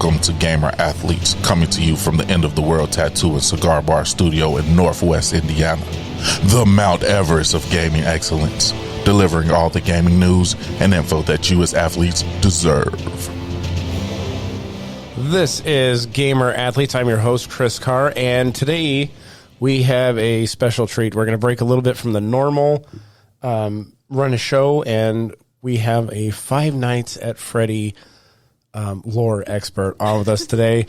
Welcome to Gamer Athletes, coming to you from the End of the World Tattoo and Cigar Bar Studio in Northwest Indiana, the Mount Everest of gaming excellence, delivering all the gaming news and info that you as athletes deserve. This is Gamer Athletes. I'm your host, Chris Carr, and today we have a special treat. We're going to break a little bit from the normal run a show, and we have a Five Nights at Freddy lore expert on with us today.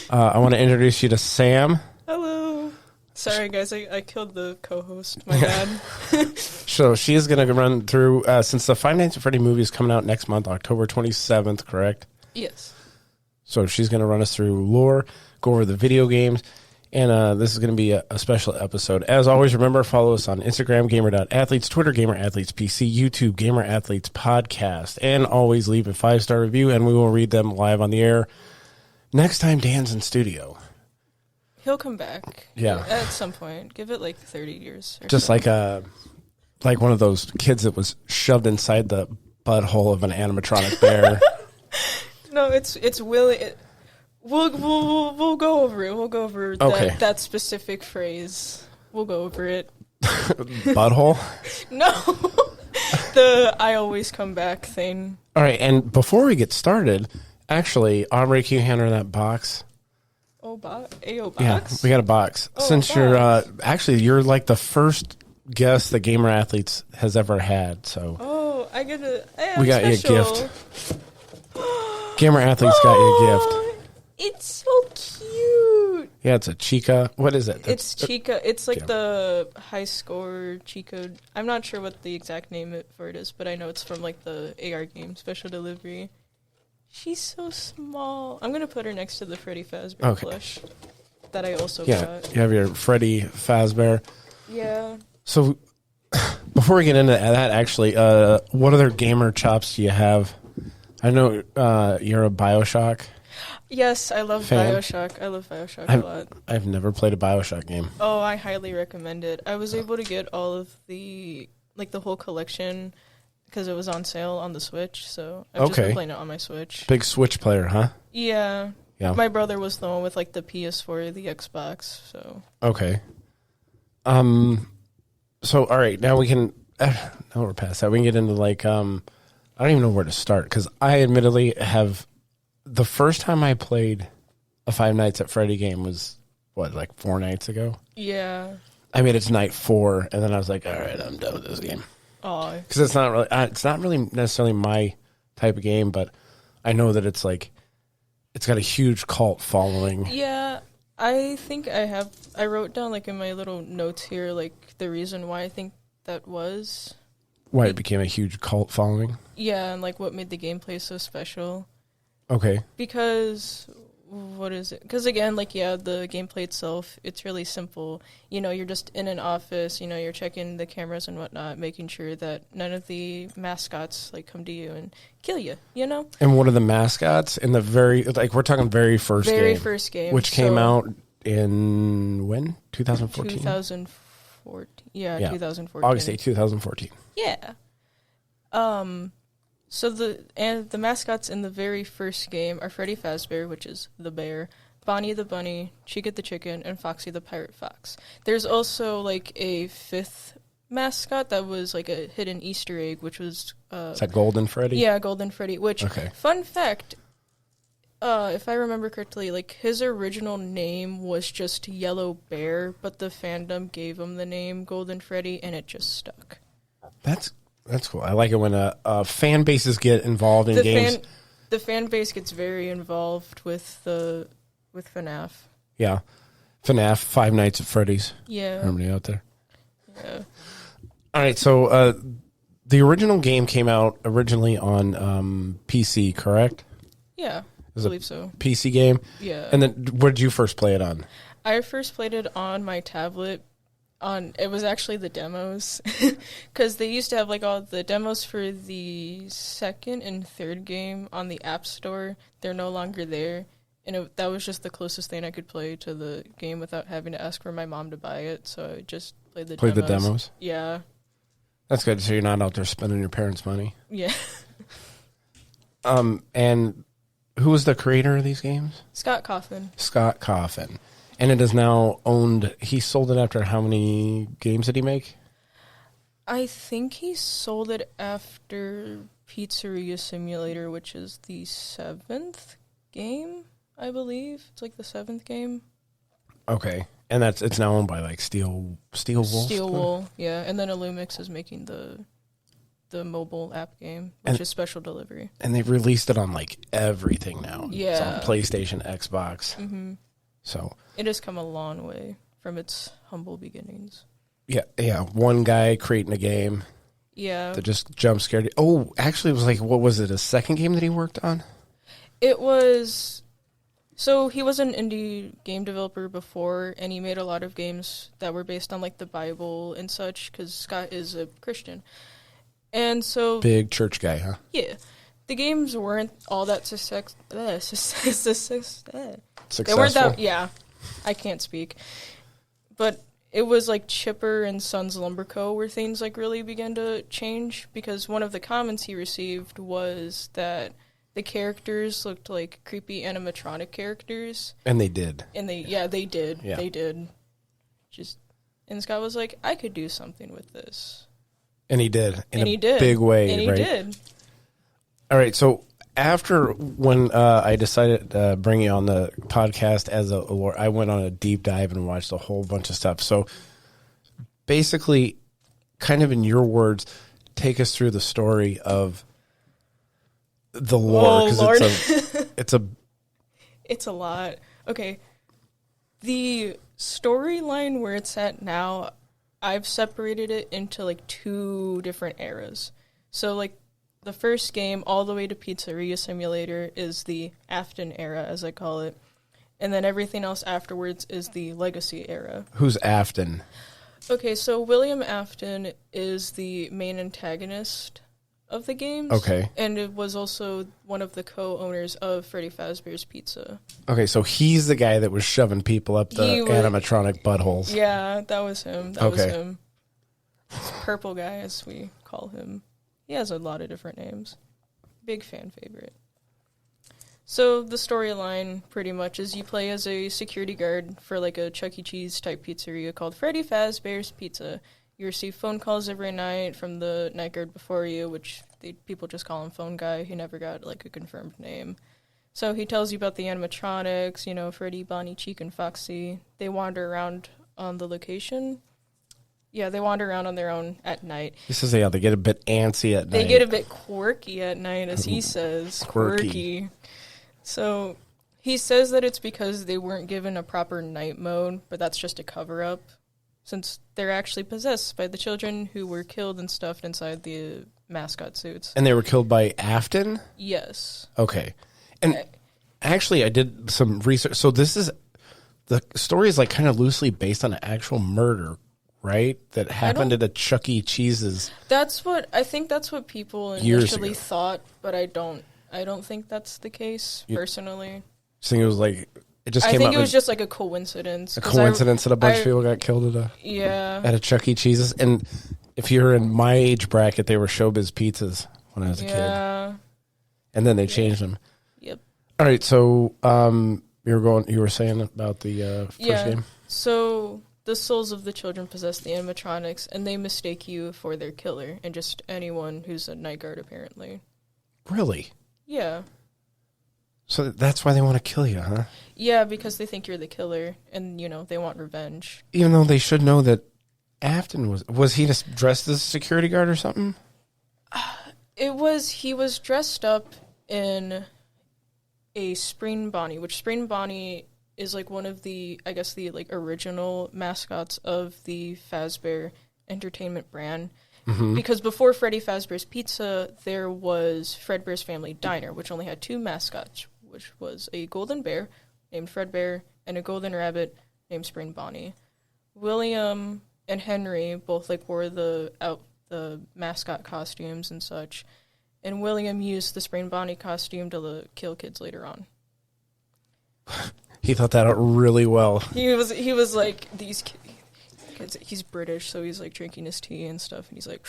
I want to introduce you to Sam. Hello. Sorry, guys. I killed the co-host. My bad. So she's going to run through, since the Five Nights at Freddy movie is coming out next month, October 27th, correct? Yes. So she's going to run us through lore, go over the video games, and this is going to be a special episode. As always, remember, follow us on Instagram, gamer.athletes, Twitter, Gamer Athletes PC, YouTube, Gamer Athletes Podcast, and always leave a 5-star review, and we will read them live on the air next time Dan's in studio. He'll come back. Yeah. At some point. Give it like 30 years. Just like one of those kids that was shoved inside the butthole of an animatronic bear. No, it's Willie. We'll go over it. We'll go over that specific phrase. We'll go over it. Butthole? No. The I always come back thing. All right, and before we get started, actually, Aubrey, can you hand her that box? Oh, box? box? Yeah, we got a box. Oh, Since you're like the first guest that Gamer Athletes has ever had, so. Oh, we got you a gift. Gamer Athletes got you a gift. It's so cute. Yeah, it's a Chica. What is it? It's Chica. It's like the high score Chica. I'm not sure what the exact name for it is, but I know it's from like the AR game, Special Delivery. She's so small. I'm going to put her next to the Freddy Fazbear plush that I also got. You have your Freddy Fazbear. Yeah. So before we get into that, actually, what other gamer chops do you have? I know you're a BioShock. Yes, I love fan. BioShock. I love BioShock a lot. I've never played a BioShock game. Oh, I highly recommend it. I was able to get all of the whole collection because it was on sale on the Switch, so I've just been playing it on my Switch. Big Switch player, huh? Yeah. My brother was the one with like the PS4, the Xbox, so. Okay. So, all right, now we can, now we're past that. We can get into like, I don't even know where to start because I admittedly have, the first time I played a Five Nights at Freddy game was, like 4 nights ago? Yeah. I made it to night 4, and then I was like, all right, I'm done with this game. Oh. Because it's not really necessarily my type of game, but I know that it's like, it's got a huge cult following. Yeah, I think I wrote down like in my little notes here, like the reason why I think that was. Why it became a huge cult following? Yeah, and like what made the gameplay so special. Okay. Because, what is it? Because again, like, yeah, the gameplay itself, it's really simple. You know, you're just in an office, you know, you're checking the cameras and whatnot, making sure that none of the mascots, like, come to you and kill you, you know? And what are the mascots in the we're talking very first game? Very first game. Which came out in, when? 2014? 2014. Yeah, 2014. August 8, 2014. Yeah. So the mascots in the very first game are Freddy Fazbear, which is the bear, Bonnie the bunny, Chica the chicken, and Foxy the pirate fox. There's also like a 5th mascot that was like a hidden Easter egg, which was is that Golden Freddy? Yeah, Golden Freddy. Which fun fact, if I remember correctly, like his original name was just Yellow Bear, but the fandom gave him the name Golden Freddy, and it just stuck. That's cool. I like it when fan bases get involved in games. The fan base gets very involved with FNAF. Yeah. FNAF, Five Nights at Freddy's. Yeah. Everybody out there. Yeah. All right, so the original game came out originally on PC, correct? Yeah, I believe so. PC game? Yeah. And then where did you first play it on? I first played it on my tablet. It was actually the demos, because they used to have like all the demos for the 2nd and 3rd game on the App Store. They're no longer there, and that was just the closest thing I could play to the game without having to ask for my mom to buy it. So I just played the demos. Yeah. That's good. So you're not out there spending your parents' money. Yeah. And who was the creator of these games? Scott Cawthon. Scott Cawthon. And it is now owned. He sold it after how many games did he make? I think he sold it after Pizzeria Simulator, which is the 7th game, I believe. It's like the 7th game. Okay. And it's now owned by like Steel Wool? Steel Wool, yeah. And then Illumix is making the mobile app game, which is special delivery. And they've released it on like everything now. Yeah. It's on PlayStation, Xbox. Mm-hmm. So it has come a long way from its humble beginnings. Yeah. One guy creating a game. Yeah. That just jump scared you. Oh, actually, it was like, what was it, a second game that he worked on? It was... So he was an indie game developer before, and he made a lot of games that were based on like the Bible and such, because Scott is a Christian. And so... Big church guy, huh? Yeah. The games weren't all that successful. They weren't that... Yeah. I can't speak. But it was like Chipper and Sons Lumber Co. where things like really began to change, because one of the comments he received was that the characters looked like creepy animatronic characters. And they did. And they did. Yeah. They did. And Scott was like, I could do something with this. And he did. In a big way, and he right? did. All right, so after when I decided to bring you on the podcast as a lore, I went on a deep dive and watched a whole bunch of stuff. So basically, kind of in your words, take us through the story of the lore, because it's a lot. Okay, the storyline where it's at now, I've separated it into like 2 different eras. So like the first game all the way to Pizzeria Simulator is the Afton era, as I call it. And then everything else afterwards is the Legacy era. Who's Afton? Okay, so William Afton is the main antagonist of the games. Okay. And it was also one of the co-owners of Freddy Fazbear's Pizza. Okay, so he's the guy that was shoving people up the animatronic buttholes. Yeah, that was him. That was him. Purple guy, as we call him. He has a lot of different names. Big fan favorite. So the storyline pretty much is you play as a security guard for like a Chuck E. Cheese type pizzeria called Freddy Fazbear's Pizza. You receive phone calls every night from the night guard before you, which people just call him Phone Guy. He never got like a confirmed name. So he tells you about the animatronics, Freddy, Bonnie, Cheek, and Foxy. They wander around on the location. Yeah, they wander around on their own at night. He says, they get a bit antsy at night. They get a bit quirky at night, as he says. Quirky. So he says that it's because they weren't given a proper night mode, but that's just a cover-up, since they're actually possessed by the children who were killed and stuffed inside the mascot suits. And they were killed by Afton? Yes. Okay. And actually, I did some research. So the story is like kind of loosely based on an actual murder, right? That happened at a Chuck E. Cheese's. I think that's what people initially thought, but I don't think that's the case, personally. I think it was like, it just I came think out it was just like a coincidence. A coincidence that a bunch of people got killed at a Chuck E. Cheese's. And if you're in my age bracket, they were Showbiz Pizzas when I was a kid. And then they changed them. Yep. All right, so you were saying about the first game? So the souls of the children possess the animatronics, and they mistake you for their killer, and just anyone who's a night guard, apparently. Really? Yeah. So that's why they want to kill you, huh? Yeah, because they think you're the killer, and, they want revenge. Even though they should know that Afton was he just dressed as a security guard or something? He was dressed up in a Spring Bonnie, which Spring Bonnie is like one of the, I guess, the like original mascots of the Fazbear Entertainment brand. Mm-hmm. Because before Freddy Fazbear's Pizza, there was Fredbear's Family Diner, which only had 2 mascots, which was a golden bear named Fredbear and a golden rabbit named Spring Bonnie. William and Henry both like wore the mascot costumes and such, and William used the Spring Bonnie costume to kill kids later on. He thought that out really well. He was like, these kids, he's British, so he's like drinking his tea and stuff, and he's like,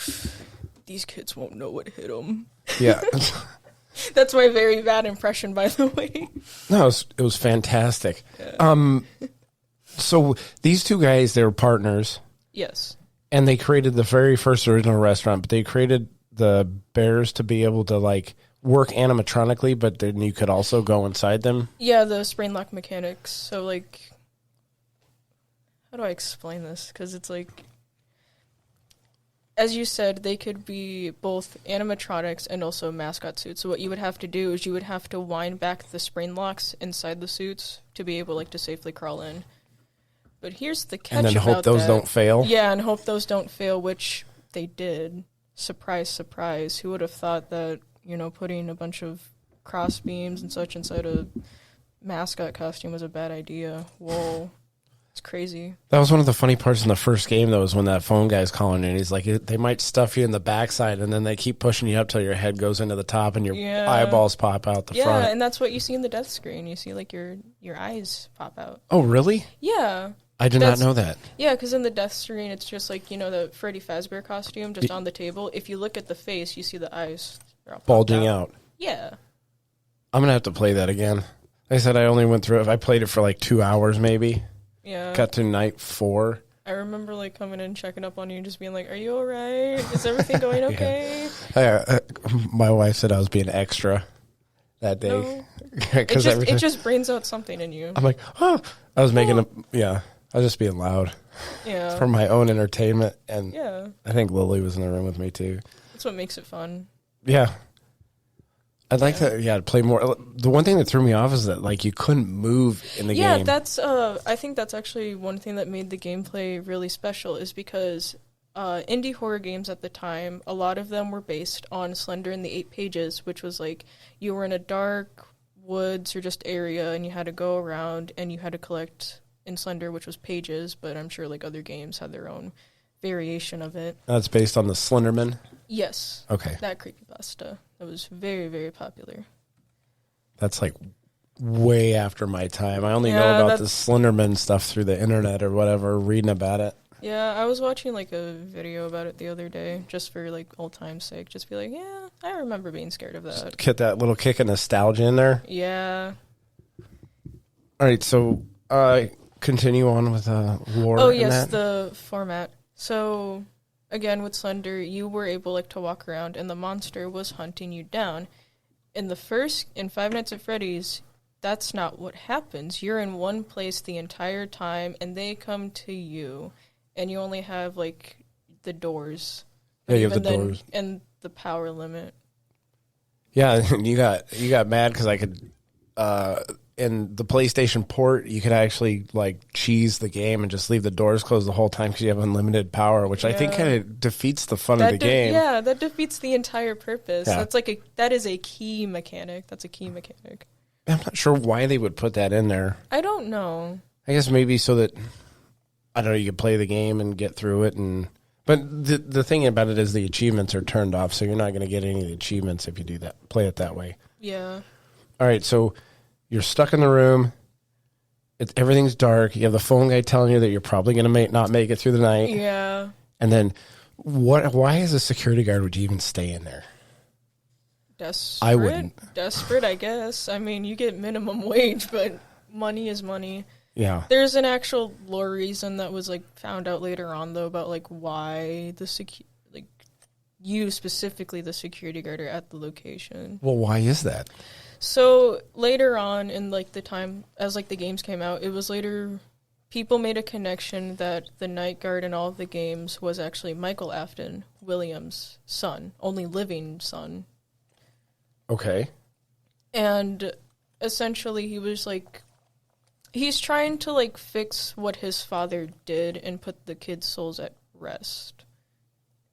these kids won't know what hit them. Yeah. That's my very bad impression, by the way. No, it was fantastic. Yeah. So these two guys, they were partners. Yes. And they created the very first original restaurant, but they created the bears to be able to, like, work animatronically, but then you could also go inside them. Yeah, the sprain lock mechanics. So, like, how do I explain this? Because it's like, as you said, they could be both animatronics and also mascot suits. So what you would have to do is you would have to wind back the sprain locks inside the suits to be able, like, to safely crawl in. But here's the catch about that. And then hope those don't fail? Yeah, and hope those don't fail, which they did. Surprise, surprise. Who would have thought that, you know, putting a bunch of cross beams and such inside a mascot costume was a bad idea? Whoa. It's crazy. That was one of the funny parts in the first game, though, is when that phone guy's calling in. He's like, they might stuff you in the backside, and then they keep pushing you up till your head goes into the top and your eyeballs pop out the front. Yeah, and that's what you see in the death screen. You see, like, your eyes pop out. Oh, really? Yeah. I did not know that. Yeah, because in the death screen, it's just like, you know, the Freddy Fazbear costume just on the table. If you look at the face, you see the eyes bulging out. Yeah. I'm going to have to play that again. Like I said, I only went through it. I played it for like 2 hours maybe. Yeah. Got to night 4. I remember, like, coming in, checking up on you, and just being like, are you all right? Is everything going okay? My wife said I was being extra that day. No. It just brings out something in you. I'm like, oh. I was making I was just being loud. Yeah. For my own entertainment. And yeah. I think Lily was in the room with me too. That's what makes it fun. Yeah. I'd like to play more. The one thing that threw me off is that, like, you couldn't move in the game. Yeah, that's I think that's actually one thing that made the gameplay really special, is because indie horror games at the time, a lot of them were based on Slender and the 8 Pages, which was like you were in a dark woods or just area and you had to go around and you had to collect in Slender, which was pages, but I'm sure, like, other games had their own variation of it. That's based on the Slenderman? Yes. Okay. That creepypasta. That was very, very popular. That's, like, way after my time. I only know about the Slenderman stuff through the internet or whatever, reading about it. Yeah, I was watching, like, a video about it the other day, just for, like, old time's sake. Just be like, yeah, I remember being scared of that. Just get that little kick of nostalgia in there. Yeah. All right, so continue on with lore. Oh, yes, the format. So, again, with Slender, you were able, like, to walk around, and the monster was hunting you down. In Five Nights at Freddy's, that's not what happens. You're in one place the entire time, and they come to you, and you only have, like, the doors. Yeah, you have the doors. And the power limit. Yeah, you got mad because I could... in the PlayStation port, you could actually, like, cheese the game and just leave the doors closed the whole time because you have unlimited power, which I think kind of defeats the fun of the game. Yeah, that defeats the entire purpose. Yeah. That is a key mechanic. That's a key mechanic. I'm not sure why they would put that in there. I don't know. I guess maybe so that, I don't know, you could play the game and get through it. But the thing about it is the achievements are turned off, so you're not going to get any of the achievements if you do that. Play it that way. Yeah. All right, so you're stuck in the room. Everything's dark. You have the phone guy telling you that you're probably going to not make it through the night. Yeah. And then, why as a security guard would you even stay in there? Desperate? I wouldn't. Desperate, I guess. I mean, you get minimum wage, but money is money. Yeah. There's an actual lore reason that was, like, found out later on, though, about, like, why you specifically, the security guard, are at the location. Well, why is that? So later on in, like, the time as, like, the games came out, it was later people made a connection that the night guard in all of the games was actually Michael Afton, William's son, only living son. Okay. And essentially he was, like, he's trying to, like, fix what his father did and put the kids' souls at rest.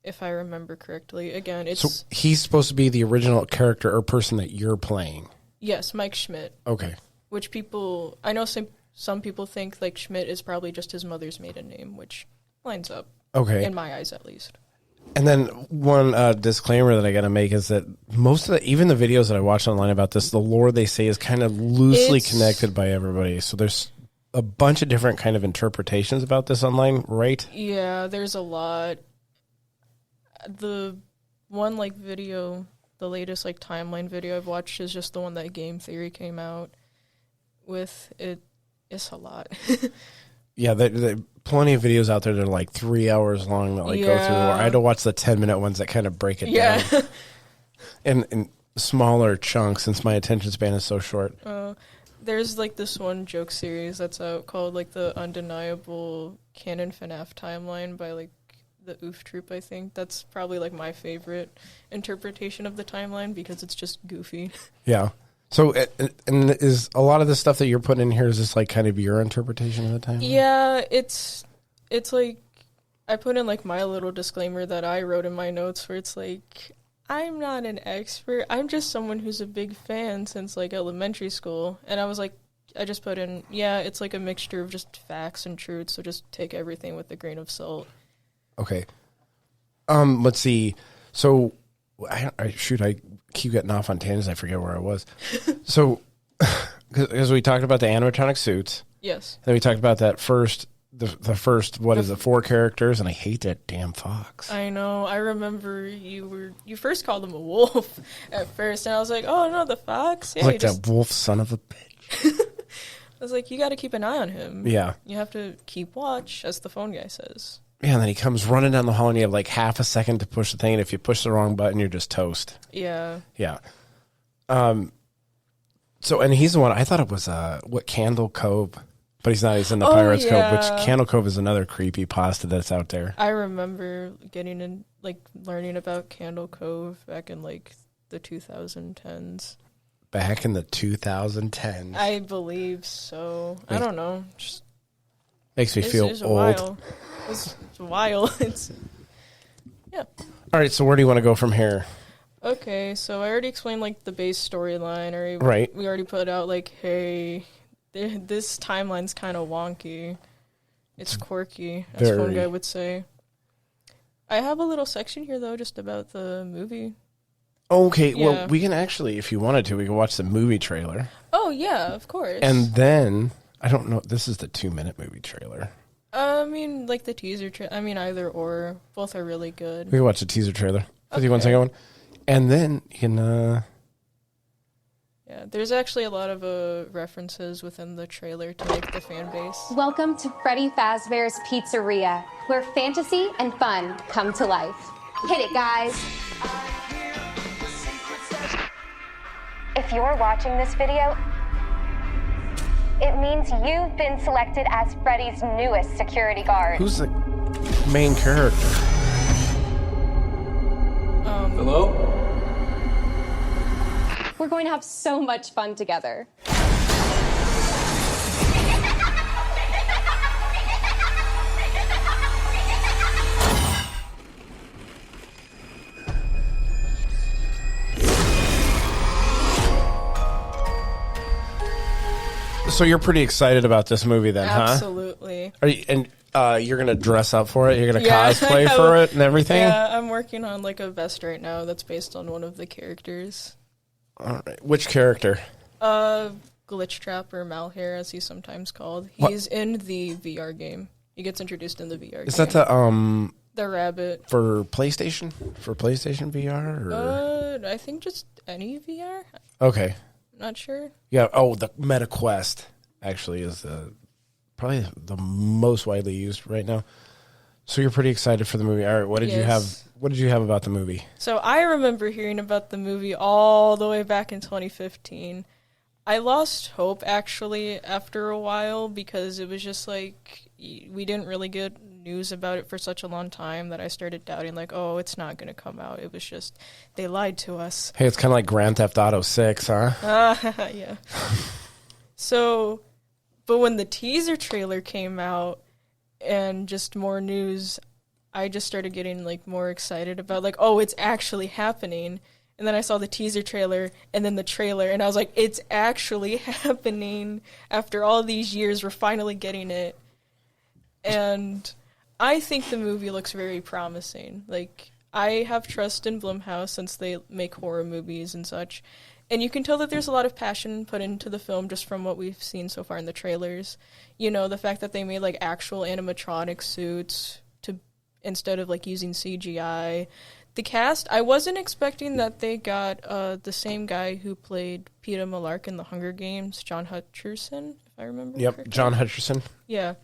If I remember correctly. Again, it's... So he's supposed to be the original character or person that you're playing? Yes, Mike Schmidt. Okay. Which people... I know some people think, like, Schmidt is probably just his mother's maiden name, which lines up. Okay. In my eyes, at least. And then one disclaimer that I got to make is that most of even the videos that I watched online about this, the lore they say is kind of loosely connected by everybody. So there's a bunch of different kind of interpretations about this online, right? Yeah, there's a lot. The one, like, video, the latest like timeline video I've watched is just the one that Game Theory came out with. It's a lot. Yeah, there plenty of videos out there that are like 3 hours long that like go through. Or I had to watch the 10-minute ones that kind of break it down. In smaller chunks since my attention span is so short. There's like this one joke series that's out called like the Undeniable Canon FNAF Timeline by like the Oof Troop, I think. That's probably like my favorite interpretation of the timeline because it's just goofy. Yeah. So, and is a lot of the stuff that you're putting in here, is this like kind of your interpretation of the timeline? Yeah, it's like I put in like my little disclaimer that I wrote in my notes where it's like, I'm not an expert. I'm just someone who's a big fan since like elementary school. And I was like, I just put in, yeah, it's like a mixture of just facts and truths. So just take everything with a grain of salt. Okay. Let's see. So I keep getting off on tangents. I forget where I was. So, because we talked about the animatronic suits. Yes. Then we talked about that first, the first, what is it, 4 characters, and I hate that damn fox. I know. I remember you first called him a wolf at first, and I was like, oh no, the fox. Yeah, like that wolf son of a bitch. I was like, you got to keep an eye on him. Yeah. You have to keep watch, as the phone guy says. Yeah, and then he comes running down the hall, and you have like half a second to push the thing, and if you push the wrong button, you're just toast. Yeah. Yeah. So, and he's the one, I thought it was, Candle Cove, but he's not, he's in the Pirates Cove, which Candle Cove is another creepy pasta that's out there. I remember learning about Candle Cove back in like the 2010s. Back in the 2010s. I believe so. I don't know. Just makes me feel old. It's a while. Yeah. All right, so where do you want to go from here? Okay, so I already explained like the base storyline. Right. We already put out like, hey, this timeline's kind of wonky. It's quirky, as one guy would say. I have a little section here though, just about the movie. Okay, yeah. Well, we can actually, if you wanted to, we can watch the movie trailer. Oh yeah, of course. And then I don't know. This is the 2-minute movie trailer. I mean, like the teaser trailer. I mean, either or. Both are really good. We can watch the teaser trailer. 51-second one. And then you can. Yeah, there's actually a lot of references within the trailer to like the fan base. Welcome to Freddy Fazbear's Pizzeria, where fantasy and fun come to life. Hit it, guys. If you're watching this video, it means you've been selected as Freddy's newest security guard. Who's the main character? Hello? We're going to have so much fun together. So you're pretty excited about this movie then, Absolutely. Are you, and you're going to dress up for it? You're going to cosplay for it and everything? Yeah, I'm working on like a vest right now that's based on one of the characters. All right. Which character? Glitch Trap or Malhair, as he's sometimes called. He's in the VR game. He gets introduced in the VR game. Is that the rabbit. For PlayStation? For PlayStation VR? Or? I think just any VR. Okay. Not sure. Yeah. Oh, the Meta Quest actually is probably the most widely used right now. So you're pretty excited for the movie. All right. What did you have? What did you have about the movie? So I remember hearing about the movie all the way back in 2015. I lost hope actually after a while because it was just like we didn't really get news about it for such a long time that I started doubting like, oh, it's not going to come out. It was just they lied to us. Hey, it's kind of like Grand Theft Auto 6, huh? Yeah. So, but when the teaser trailer came out and just more news, I just started getting like more excited about like, oh, it's actually happening. And then I saw the teaser trailer and then the trailer and I was like, it's actually happening. After all these years, we're finally getting it. And I think the movie looks very promising. Like, I have trust in Blumhouse since they make horror movies and such. And you can tell that there's a lot of passion put into the film just from what we've seen so far in the trailers. You know, the fact that they made like actual animatronic suits instead of like using CGI. The cast, I wasn't expecting that they got the same guy who played Peeta Mellark in the Hunger Games, John Hutcherson, if I remember correctly. John Hutcherson. Yeah.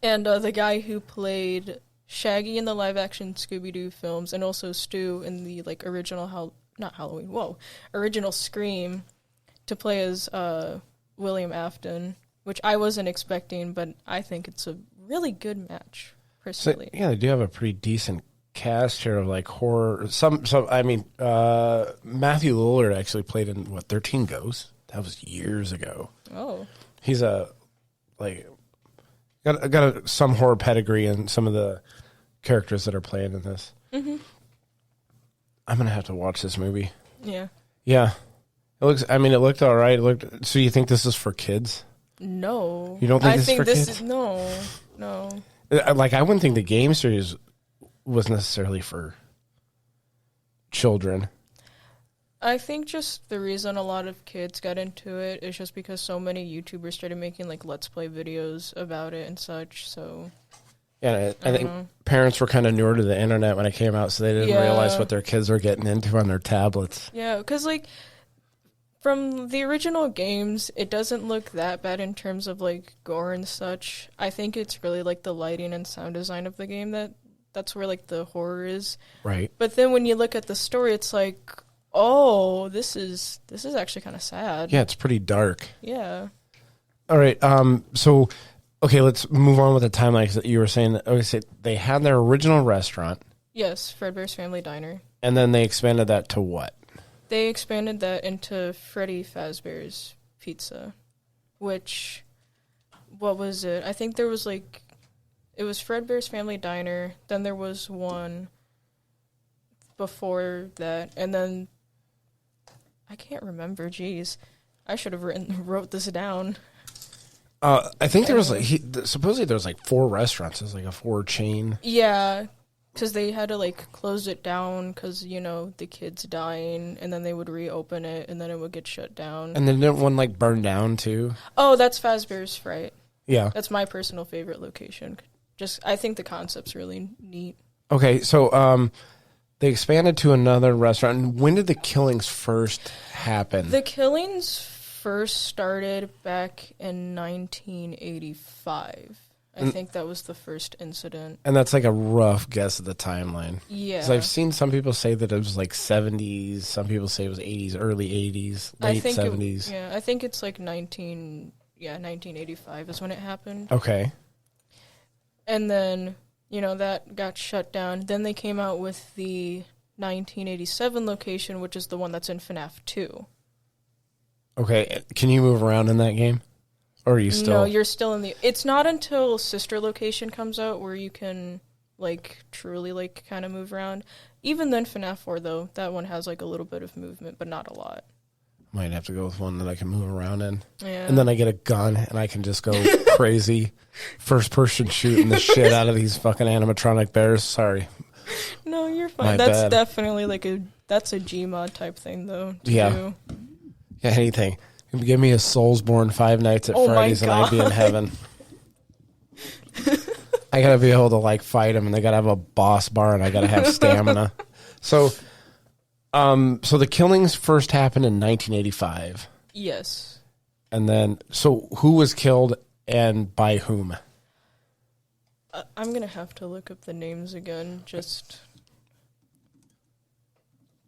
And the guy who played Shaggy in the live-action Scooby-Doo films, and also Stu in the original original Scream, to play as William Afton, which I wasn't expecting, but I think it's a really good match, personally. So, yeah, they do have a pretty decent cast here of horror. Matthew Lillard actually played in 13 Ghosts. That was years ago. Oh. He's got some horror pedigree in some of the characters that are playing in this. Mm-hmm. I'm gonna have to watch this movie. Yeah. Yeah. It looked all right. So you think this is for kids? No. You don't think this is for kids? No. I wouldn't think the game series was necessarily for children. I think just the reason a lot of kids got into it is just because so many YouTubers started making Let's Play videos about it and such. So yeah, I think parents were kind of newer to the internet when it came out, so they didn't realize what their kids were getting into on their tablets. Yeah, because from the original games, it doesn't look that bad in terms of gore and such. I think it's really the lighting and sound design of the game that's where the horror is. Right. But then when you look at the story, it's oh, this is actually kind of sad. Yeah, it's pretty dark. Yeah. All right. So, okay, let's move on with the timeline. That you were saying that so they had their original restaurant. Yes, Fredbear's Family Diner. And then they expanded that to what? They expanded that into Freddy Fazbear's Pizza, which, what was it? I think there was it was Fredbear's Family Diner. Then there was one before that, and then I can't remember. Jeez, I should have wrote this down. I think there was supposedly there was 4 restaurants. It was a 4 chain. Yeah, because they had to close it down because the kids dying, and then they would reopen it, and then it would get shut down. And then didn't one burn down too? Oh, that's Fazbear's Fright. Yeah, that's my personal favorite location. I think the concept's really neat. Okay, so they expanded to another restaurant. When did the killings first happen? The killings first started back in 1985. I think that was the first incident. And that's a rough guess of the timeline. Yeah. Because I've seen some people say that it was 70s. Some people say it was 80s, early 80s, late 70s. I think it's 1985 is when it happened. Okay. And then, that got shut down. Then they came out with the 1987 location, which is the one that's in FNAF 2. Okay. Can you move around in that game? Or are you still... No, you're still in the... It's not until Sister Location comes out where you can, truly, kind of move around. Even then, FNAF 4, though, that one has, a little bit of movement, but not a lot. Might have to go with one that I can move around in. Yeah. And then I get a gun, and I can just go crazy. First-person shooting the shit out of these fucking animatronic bears. Sorry. No, you're fine. My That's bad. definitely, that's a Gmod type thing, though, too. Yeah, anything. Give me a Soulsborne Five Nights at Freddy's and I'd be in heaven. I gotta be able to fight them, and they gotta have a boss bar, and I gotta have stamina. So the killings first happened in 1985. Yes. And then, so who was killed and by whom? I'm gonna have to look up the names again, just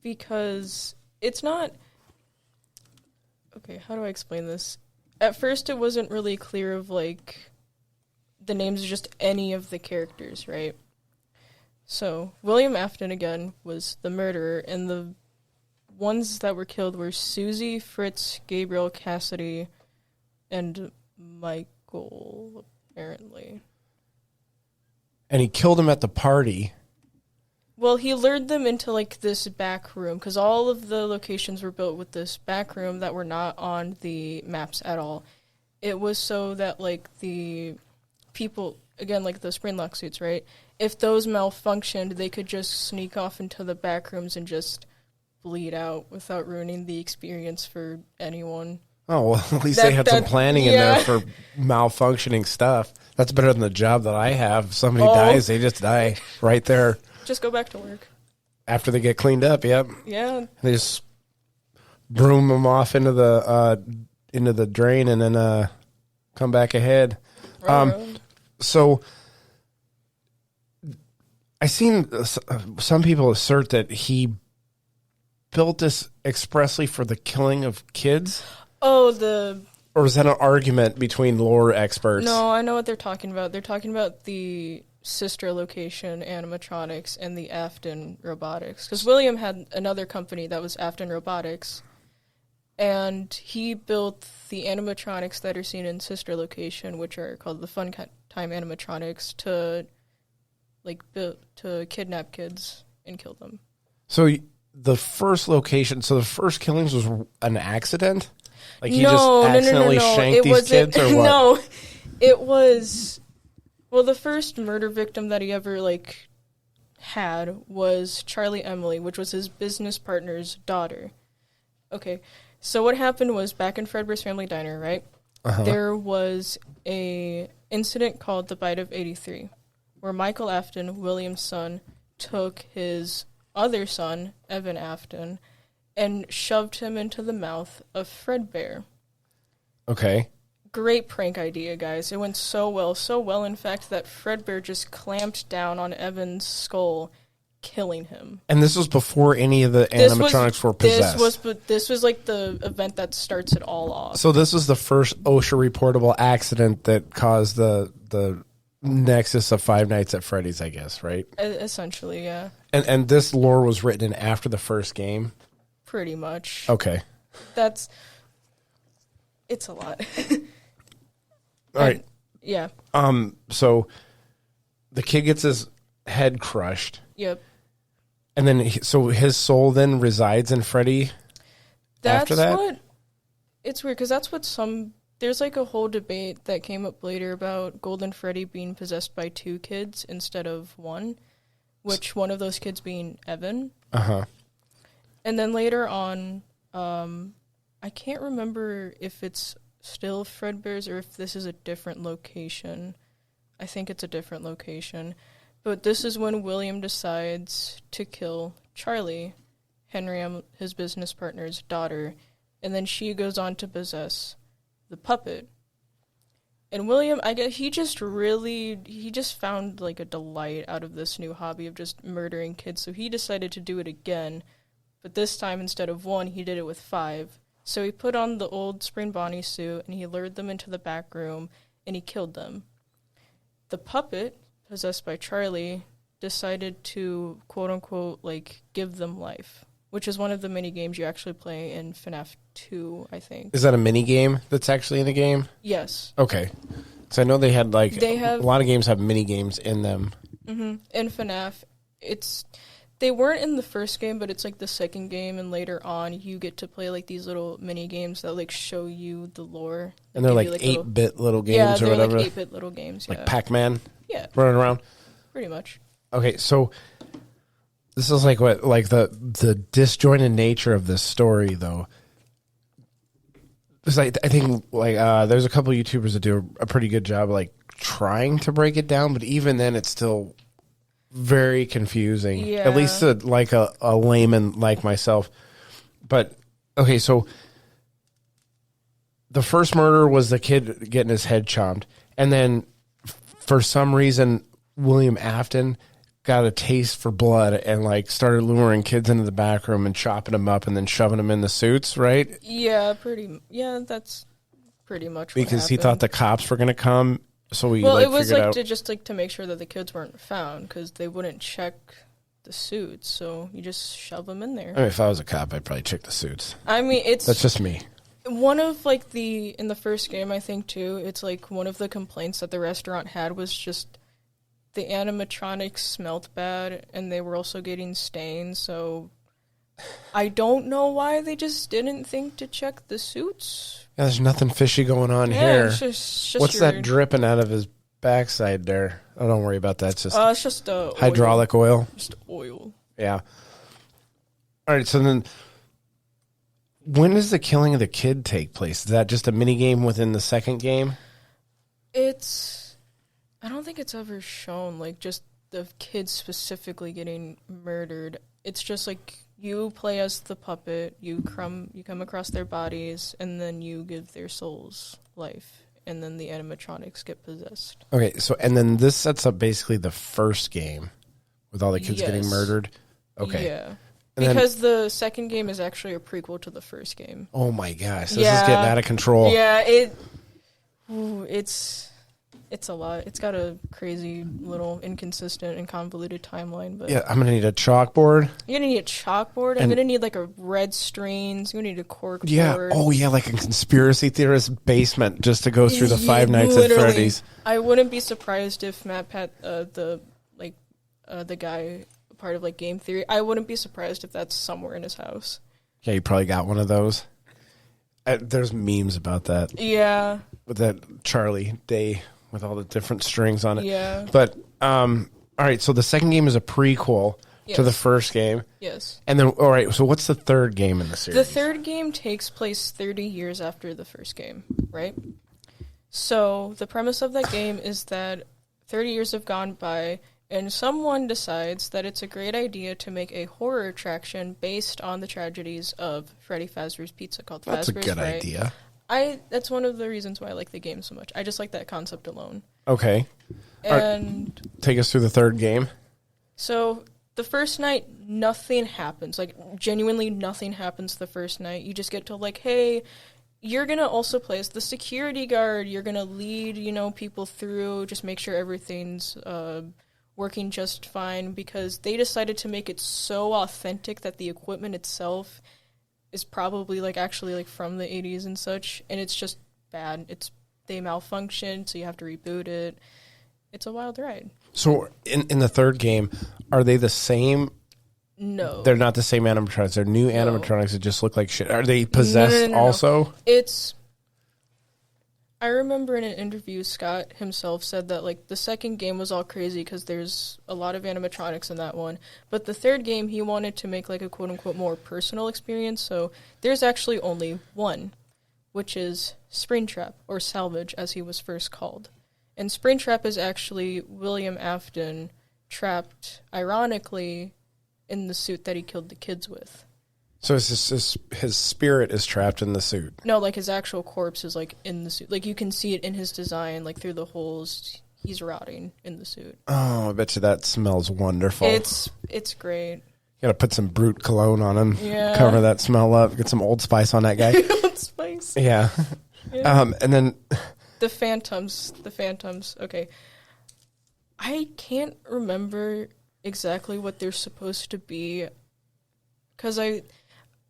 because it's not... Okay, how do I explain this? At first, it wasn't really clear of, the names of just any of the characters, right? So, William Afton, again, was the murderer, and the ones that were killed were Susie, Fritz, Gabriel, Cassidy, and Michael, apparently. And he killed him at the party. Well, he lured them into, this back room, because all of the locations were built with this back room that were not on the maps at all. It was so that, the people, again, the spring lock suits, right? If those malfunctioned, they could just sneak off into the back rooms and just bleed out without ruining the experience for anyone. Oh, well, at least they had some planning in there for malfunctioning stuff. That's better than the job that I have. If somebody dies, they just die right there. Just go back to work. After they get cleaned up, yep. Yeah. They just broom them off into the drain and then come back ahead. So I seen some people assert that he built this expressly for the killing of kids. Oh, or is that an argument between lore experts? No, I know what they're talking about. They're talking about the sister location Animatronics and the Afton Robotics. Because William had another company that was Afton Robotics, and he built the animatronics that are seen in sister location, which are called the Fun Time animatronics, to kidnap kids and kill them. So the first location, the first killings was an accident? Like he no, just accidentally shanked these kids or what? No, it was... Well, the first murder victim that he ever, had was Charlie Emily, which was his business partner's daughter. Okay, so what happened was back in Fredbear's Family Diner, right? Uh-huh. There was a incident called the Bite of 83, where Michael Afton, William's son, took his other son, Evan Afton, and shoved him into the mouth of Fredbear. Okay. Great prank idea, guys. It went so well, in fact, that Fredbear just clamped down on Evan's skull, killing him. And this was before any of the animatronics were possessed. This was like the event that starts it all off. So this was the first OSHA reportable accident that caused the nexus of Five Nights at Freddy's, I guess, right? Essentially, yeah. And this lore was written after the first game? Pretty much. Okay. It's a lot. All right. Yeah. So the kid gets his head crushed. Yep. And then, so his soul then resides in Freddy after that? It's weird, because that's what there's a whole debate that came up later about Golden Freddy being possessed by 2 kids instead of 1, which one of those kids being Evan. Uh-huh. And then later on, I can't remember if it's still Fredbear's or if this is a different location. I think it's a different location. But this is when William decides to kill Charlie, Henry, his business partner's daughter, and then she goes on to possess the puppet. And William, I guess he just found a delight out of this new hobby of just murdering kids, so he decided to do it again. But this time, instead of 1, he did it with 5. So he put on the old Spring Bonnie suit, and he lured them into the back room, and he killed them. The puppet, possessed by Charlie, decided to, quote-unquote, give them life, which is one of the mini-games you actually play in FNAF 2, I think. Is that a mini-game that's actually in the game? Yes. Okay. So I know they had, a lot of games have mini-games in them. Mm-hmm. In FNAF, they weren't in the first game, but it's the second game, and later on you get to play these little mini games that show you the lore. And they're 8-bit little games or whatever. Yeah, they're 8-bit little games. Like Pac-Man. Yeah, running around. Pretty much. Okay, so this is the disjointed nature of this story, though. It's I think there's a couple YouTubers that do a pretty good job trying to break it down, but even then it's still very confusing, at least to a layman like myself. But okay, so the first murder was the kid getting his head chomped, and then for some reason William Afton got a taste for blood and started luring kids into the back room and chopping them up and then shoving them in the suits, right? Yeah, that's pretty much because he thought the cops were going to come. So it was to make sure that the kids weren't found, because they wouldn't check the suits, so you just shove them in there. I mean, if I was a cop, I'd probably check the suits. I mean, that's just me. One of in the first game, I think too, it's one of the complaints that the restaurant had was just the animatronics smelled bad, and they were also getting stains. So I don't know why they just didn't think to check the suits. Yeah, there's nothing fishy going on here. It's just what's that dripping out of his backside there? Oh, don't worry about that. It's just hydraulic oil. Just oil. Yeah. All right. So then, when does the killing of the kid take place? Is that just a mini game within the second game? I don't think it's ever shown just the kid specifically getting murdered. it's just like you play as the puppet, you come across their bodies, and then you give their souls life, and then the animatronics get possessed. Okay, so and then this sets up basically the first game with all the kids getting Yes. murdered. Okay. Yeah. And Because the second game is actually a prequel to the first game. Oh my gosh, this is Yeah. getting out of control. Yeah, it's a lot. It's got a crazy little inconsistent and convoluted timeline, but Yeah, I'm gonna need a chalkboard. you're gonna need a chalkboard. I'm And- gonna need like a red strains. You're gonna need a cork Yeah. board. Oh yeah, like a conspiracy theorist basement just to go through the Five Nights at Literally. Freddy's. I wouldn't be surprised if Matt Pat the guy part of like game theory. I wouldn't be surprised if that's somewhere in his house. Yeah, you probably got one of those. There's memes about that Yeah. with that Charlie Day with all the different strings on it. Yeah. But all right, so the second game is a prequel to the Yes. first game, Yes. and then all right. So what's the third game in the series? The third game takes place 30 years after the first game, right? So the premise of that game is that 30 years have gone by, and someone decides that it's a great idea to make a horror attraction based on the tragedies of Freddy Fazbear's Pizza called That's a Fazbear's good Fright. idea. That's one of the reasons why I like the game so much. I just like that concept alone. Okay, All right. And take us through the third game. so the first night, nothing happens. Like, genuinely nothing happens the first night. You just get told, like, hey, you're going to also play as the security guard. You're going to lead, people through, just make sure everything's working just fine, because they decided to make it so authentic that the equipment itself is probably, like, actually, like, from the 80s and such, and it's just bad. They malfunction, so you have to reboot it. It's a wild ride. So in the third game, are they the same? No. They're not the same animatronics. They're new animatronics that just look like shit. Are they possessed No. also? I remember in an interview, Scott himself said that, like, the second game was all crazy because there's a lot of animatronics in that one. But the third game, he wanted to make, like, a quote-unquote more personal experience. So there's actually only one, which is Springtrap, or Salvage, as he was first called. And Springtrap is actually William Afton trapped, ironically, in the suit that he killed the kids with. So his spirit is trapped in the suit. No, like, his actual corpse is, like, in the suit. Like, you can see it in his design, like, through the holes. He's rotting in the suit. Oh, I bet you that smells wonderful. It's great. You gotta put some Brute cologne on him. Yeah. Cover that smell up. Get some Old Spice on that guy. Spice. Yeah. Yeah. And then The Phantoms. Okay. I can't remember exactly what they're supposed to be, because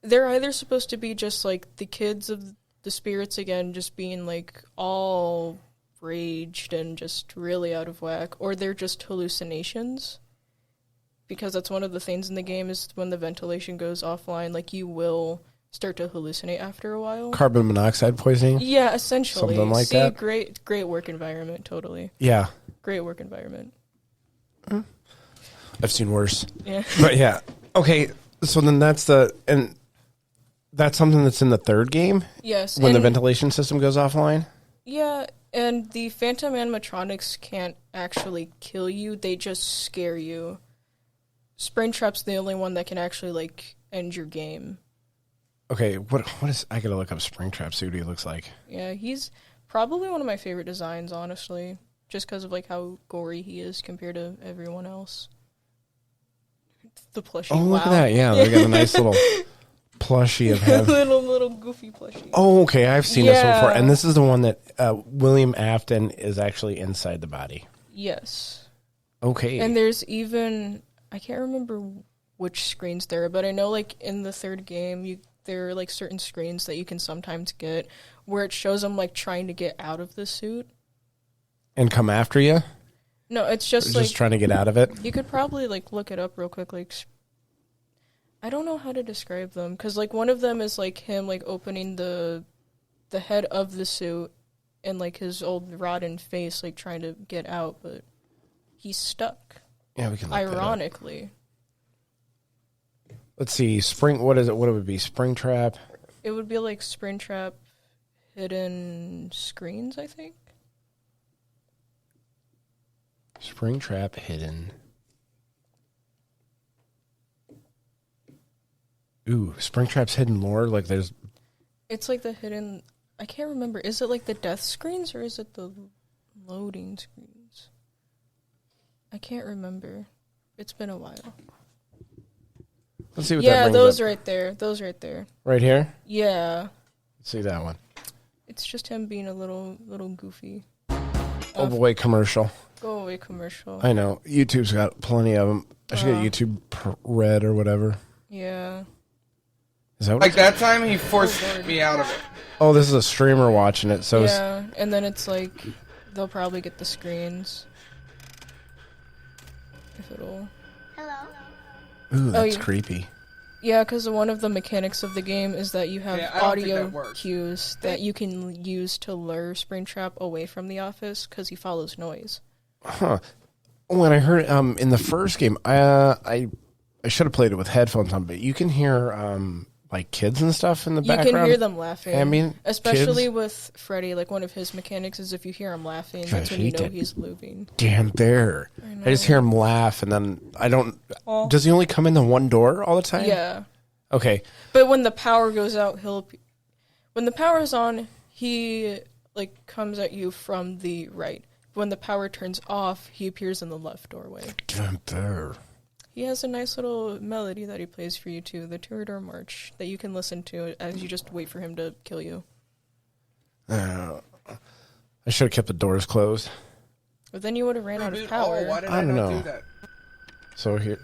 they're either supposed to be just, like, the kids of the spirits again, just being, like, all raged and just really out of whack, or they're just hallucinations. Because that's one of the things in the game is when the ventilation goes offline, like, you will start to hallucinate after a while. carbon monoxide poisoning. Yeah, essentially. Something like that. Great work environment, totally. Yeah. Great work environment. I've seen worse. Yeah. But yeah. Okay. So then that's something that's in the third game Yes. when the and- ventilation system goes offline. Yeah, and the Phantom animatronics can't actually kill you, they just scare you. Springtrap's the only one that can actually, like, end your game. Okay. What is? I gotta look up Springtrap. See what he looks like. Yeah, he's probably one of my favorite designs, honestly. Just because of, like, how gory he is compared to everyone else. The plushie. Oh, look wow. at that. Yeah, they got a nice little plushie of him. little goofy plushie. Oh, okay. I've seen this one before. Yeah. And this is the one that William Afton is actually inside the body. Yes. Okay. And there's even, I can't remember which screens there are, but I know, like, in the third game, there are, like, certain screens that you can sometimes get where it shows them, like, trying to get out of the suit. And come after you? No, it's just, Just like, trying to get out of it? you could probably, like, look it up real quick. Like, I don't know how to describe them, because, like, one of them is, like, him, like, opening the head of the suit and, like, his old rotten face, like, trying to get out, but he's stuck. Yeah, we can look that up. Ironically. Let's see. What is it? What would it be? Springtrap? It would be like Springtrap hidden screens, I think. Springtrap hidden. Ooh, Springtrap's hidden lore. Like there's. It's like the hidden. I can't remember. Is it like the death screens or is it the loading screens? I can't remember. It's been a while. Let's see what that Yeah, brings those up. right there. Those right there. Right here? Yeah. Let's see that one. It's just him being a little goofy. Oh boy, commercial. Go away commercial. I know. YouTube's got plenty of them. I should get YouTube Red or whatever. Yeah. Is that what Like it's- that time, he forced me out of it. Oh, this is a streamer watching it. So it's- Yeah, and then it's like they'll probably get the screens. If it'll. ooh, that's yeah. creepy. Yeah, because one of the mechanics of the game is that you have Yeah, I don't think audio that works. cues that you can use to lure Springtrap away from the office because he follows noise. Huh. When I heard in the first game, I should have played it with headphones on, but you can hear like kids and stuff in the You background. can hear them laughing. I mean, especially kids. with Freddy, like one of his mechanics is if you hear him laughing, Gosh, that's when you he know did. he's moving. Damn bear. I just hear him laugh, and then I don't. Oh. Does he only come in the one door all the time? Yeah. Okay. But when the power goes out, when the power is on, he like comes at you from the right. When the power turns off, he appears in the left doorway. Damn bear. He has a nice little melody that he plays for you too, the Toreador March, that you can listen to as you just wait for him to kill you. I should have kept the doors closed. But then you would have ran out of Reboot? power. Oh, why did I I don't not know. do that? So here.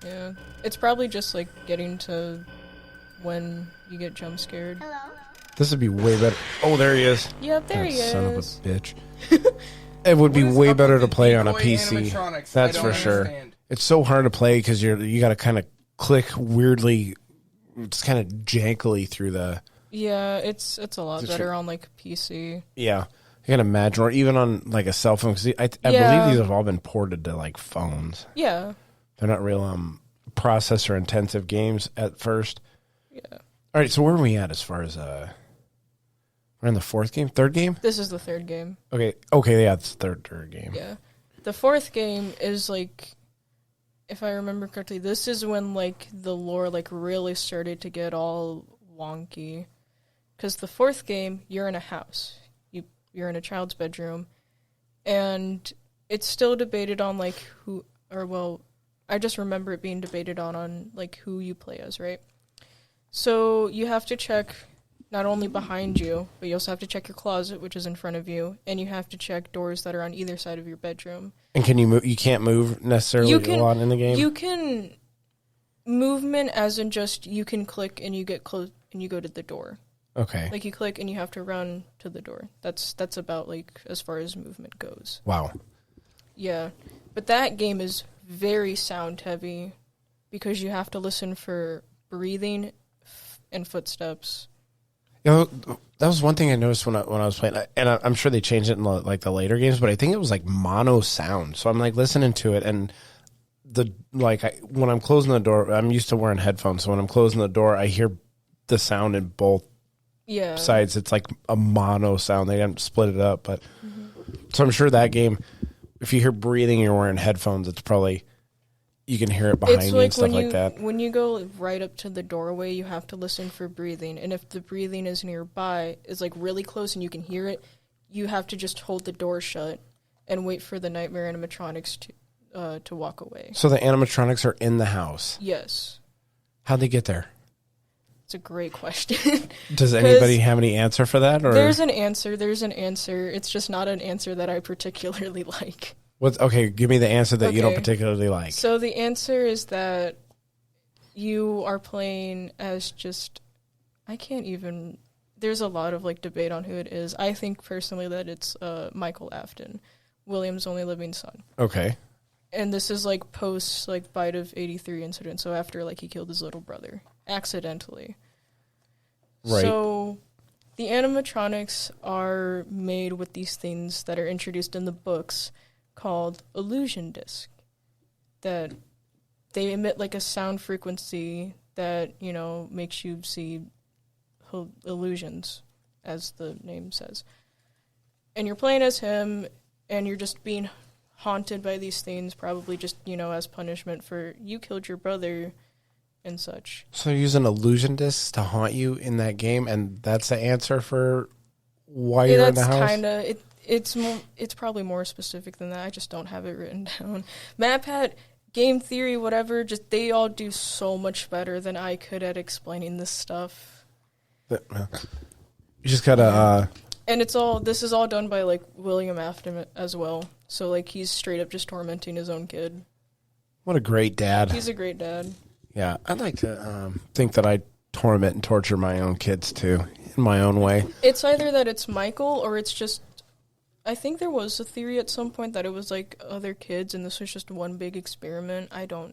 Yeah. It's probably just like getting to when you get jump scared. This would be way better. Oh, there he is. Yep, there he Son of a is. bitch. It would be What is way up better with to the play on a decoy PC. animatronics? That's I don't for sure. understand. It's so hard to play because you got to kind of click weirdly. It's kind of jankily through the. Yeah, it's a lot It's better true. on like PC. Yeah, I can imagine, or even on like a cell phone. Because I Yeah. believe these have all been ported to like phones. Yeah. They're not real processor intensive games at first. Yeah. All right, so where are we at as far as we're in the third game? This is the third game. Okay, yeah, it's third game. Yeah. The fourth game is like, if I remember correctly, this is when like the lore like really started to get all wonky. Because the fourth game, you're in a house. You're in a child's bedroom. And it's still debated on like I just remember it being debated on like who you play as, right? So you have to check not only behind you, but you also have to check your closet, which is in front of you, and you have to check doors that are on either side of your bedroom. And can you move? You can't move necessarily a lot in the game. You can movement as in just you can click and you get close and you go to the door. Okay. Like you click and you have to run to the door. That's about like as far as movement goes. Wow. Yeah. But that game is very sound heavy because you have to listen for breathing and footsteps. You know, that was one thing I noticed when I was playing, and I'm sure they changed it in the later games, but I think it was like mono sound. So I'm like listening to it, and when I'm closing the door, I'm used to wearing headphones. So when I'm closing the door, I hear the sound in both sides. It's like a mono sound. They didn't split it up, but so I'm sure that game, if you hear breathing, and you're wearing headphones. It's probably you can hear it behind you and stuff like that. When you go right up to the doorway, you have to listen for breathing. And if the breathing is nearby, is like really close and you can hear it, you have to just hold the door shut and wait for the nightmare animatronics to walk away. So the animatronics are in the house. Yes. How'd they get there? It's a great question. Does anybody have any answer for that? Or There's an answer. It's just not an answer that I particularly like. Okay, give me the answer that you don't Okay. particularly like. So the answer is that you are playing as there's a lot of like debate on who it is. I think personally that it's Michael Afton, William's only living son. Okay. And this is like post like Bite of 83 incident, so after like he killed his little brother accidentally. Right. So the animatronics are made with these things that are introduced in the books called illusion disc, that they emit like a sound frequency that, you know, makes you see illusions, as the name says. And you're playing as him, and you're just being haunted by these things, probably just, you know, as punishment for you killed your brother, and such. So you're using illusion discs to haunt you in that game, and that's the answer for why you're in the house? That's kind of it's probably more specific than that. I just don't have it written down. MatPat, game theory, whatever, just they all do so much better than I could at explaining this stuff. You just gotta and this is all done by like William Afton as well. So like he's straight up just tormenting his own kid. what a great dad. He's a great dad. Yeah, I'd like to think that I torment and torture my own kids too, in my own way. It's either that it's Michael or it's just. I think there was a theory at some point that it was like other kids, and this was just one big experiment. I don't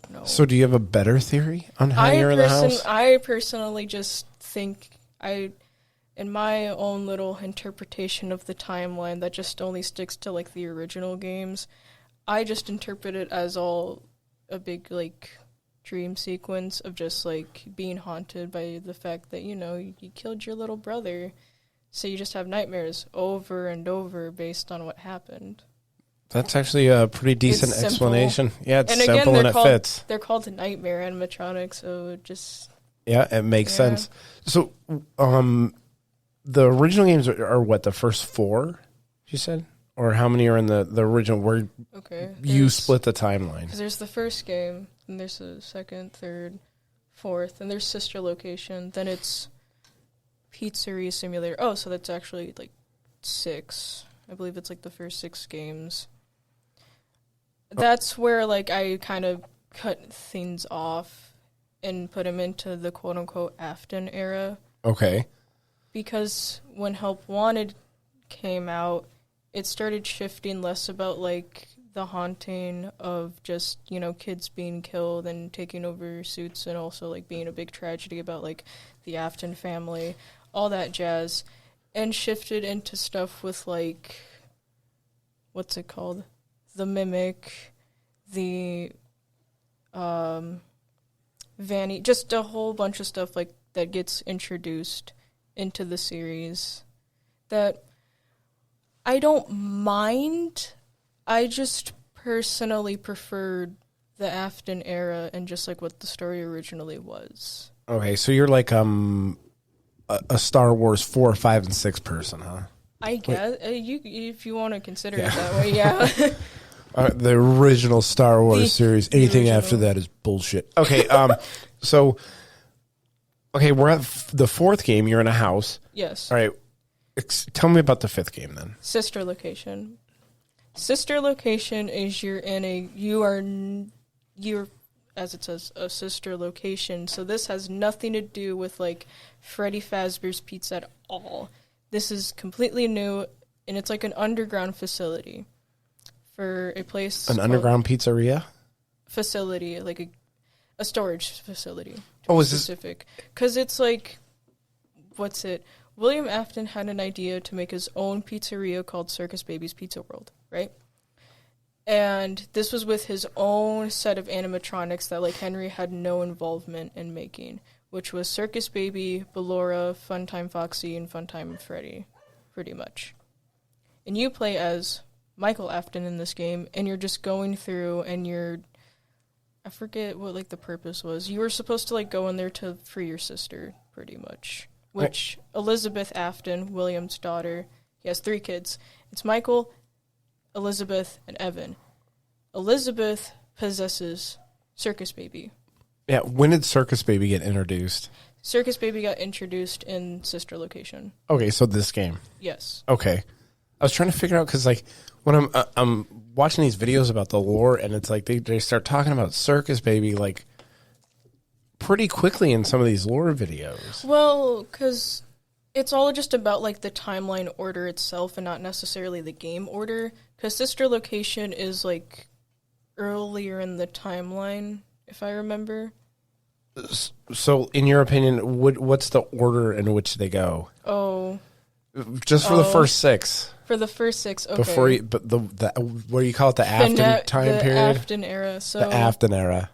know. So, do you have a better theory on how you're in the house? I personally just think in my own little interpretation of the timeline that just only sticks to like the original games. I just interpret it as all a big like dream sequence of just like being haunted by the fact that you killed your little brother. So you just have nightmares over and over based on what happened. That's actually a pretty decent explanation. Yeah, it's and again, simple and it fits. They're called nightmare animatronics, so it just... Yeah, it makes sense. So, the original games are what, the first 4, you said? Or how many are in the original where you split the timeline? Because there's the first game, and there's the second, third, fourth, and there's Sister Location. Then it's... Pizzeria Simulator. Oh, so that's actually like 6. I believe it's like the first 6 games. That's where like I kind of cut things off and put him into the quote-unquote Afton era. Okay. Because when Help Wanted came out, it started shifting less about like the haunting of just, kids being killed and taking over suits, and also like being a big tragedy about like the Afton family, all that jazz, and shifted into stuff with like, what's it called? The Mimic, the Vanny, just a whole bunch of stuff like that gets introduced into the series that I don't mind. I just personally preferred the Afton era and just like what the story originally was. Okay, so you're like a Star Wars 4, 5, and 6 person, huh? I guess if you want to consider it that way, yeah. The original Star Wars series. Anything after that is bullshit. Okay, we're at the 4th game. You're in a house. Yes. All right. Tell me about the 5th game then. Sister Location. Sister Location is you're as it says, a sister location. So this has nothing to do with like Freddy Fazbear's Pizza at all. This is completely new, and it's like an underground facility for a place. An underground pizzeria? Facility, like a storage facility. Oh, is specific? Because it's like, what's it? William Afton had an idea to make his own pizzeria called Circus Baby's Pizza World, right? And this was with his own set of animatronics that, like, Henry had no involvement in making, which was Circus Baby, Ballora, Funtime Foxy, and Funtime Freddy, pretty much. And you play as Michael Afton in this game, and you're just going through, and I forget what, like, the purpose was. You were supposed to, like, go in there to free your sister, pretty much. Which, Elizabeth Afton, William's daughter, he has 3 kids. It's Michael, Elizabeth, and Evan. Elizabeth possesses Circus Baby. Yeah, when did Circus Baby get introduced? Circus Baby got introduced in Sister Location. Okay, so this game. Yes. Okay. I was trying to figure out, because, like, when I'm watching these videos about the lore, and it's like they start talking about Circus Baby, like, pretty quickly in some of these lore videos. Well, because it's all just about, like, the timeline order itself and not necessarily the game order. Because Sister Location is, like, earlier in the timeline, if I remember. So, in your opinion, what's the order in which they go? Oh. Just for the first 6. For the first 6, okay. Before but the what do you call it? The Afton time period? The Afton era. So the Afton era.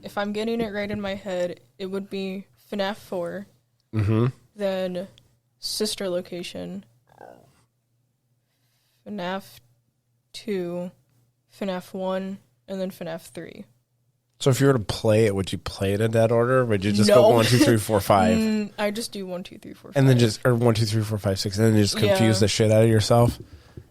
If I'm getting it right in my head, it would be FNAF 4. Mm-hmm. Then Sister Location. FNAF 2. FNAF 1. And then FNAF 3. So if you were to play it, would you play it in that order? Or would you just No. go 1, 2, 3, 4, 5? I just do 1, 2, 3, 4, 5. And then just, or 1, 2, 3, 4, 5, 6, and then just confuse Yeah. the shit out of yourself?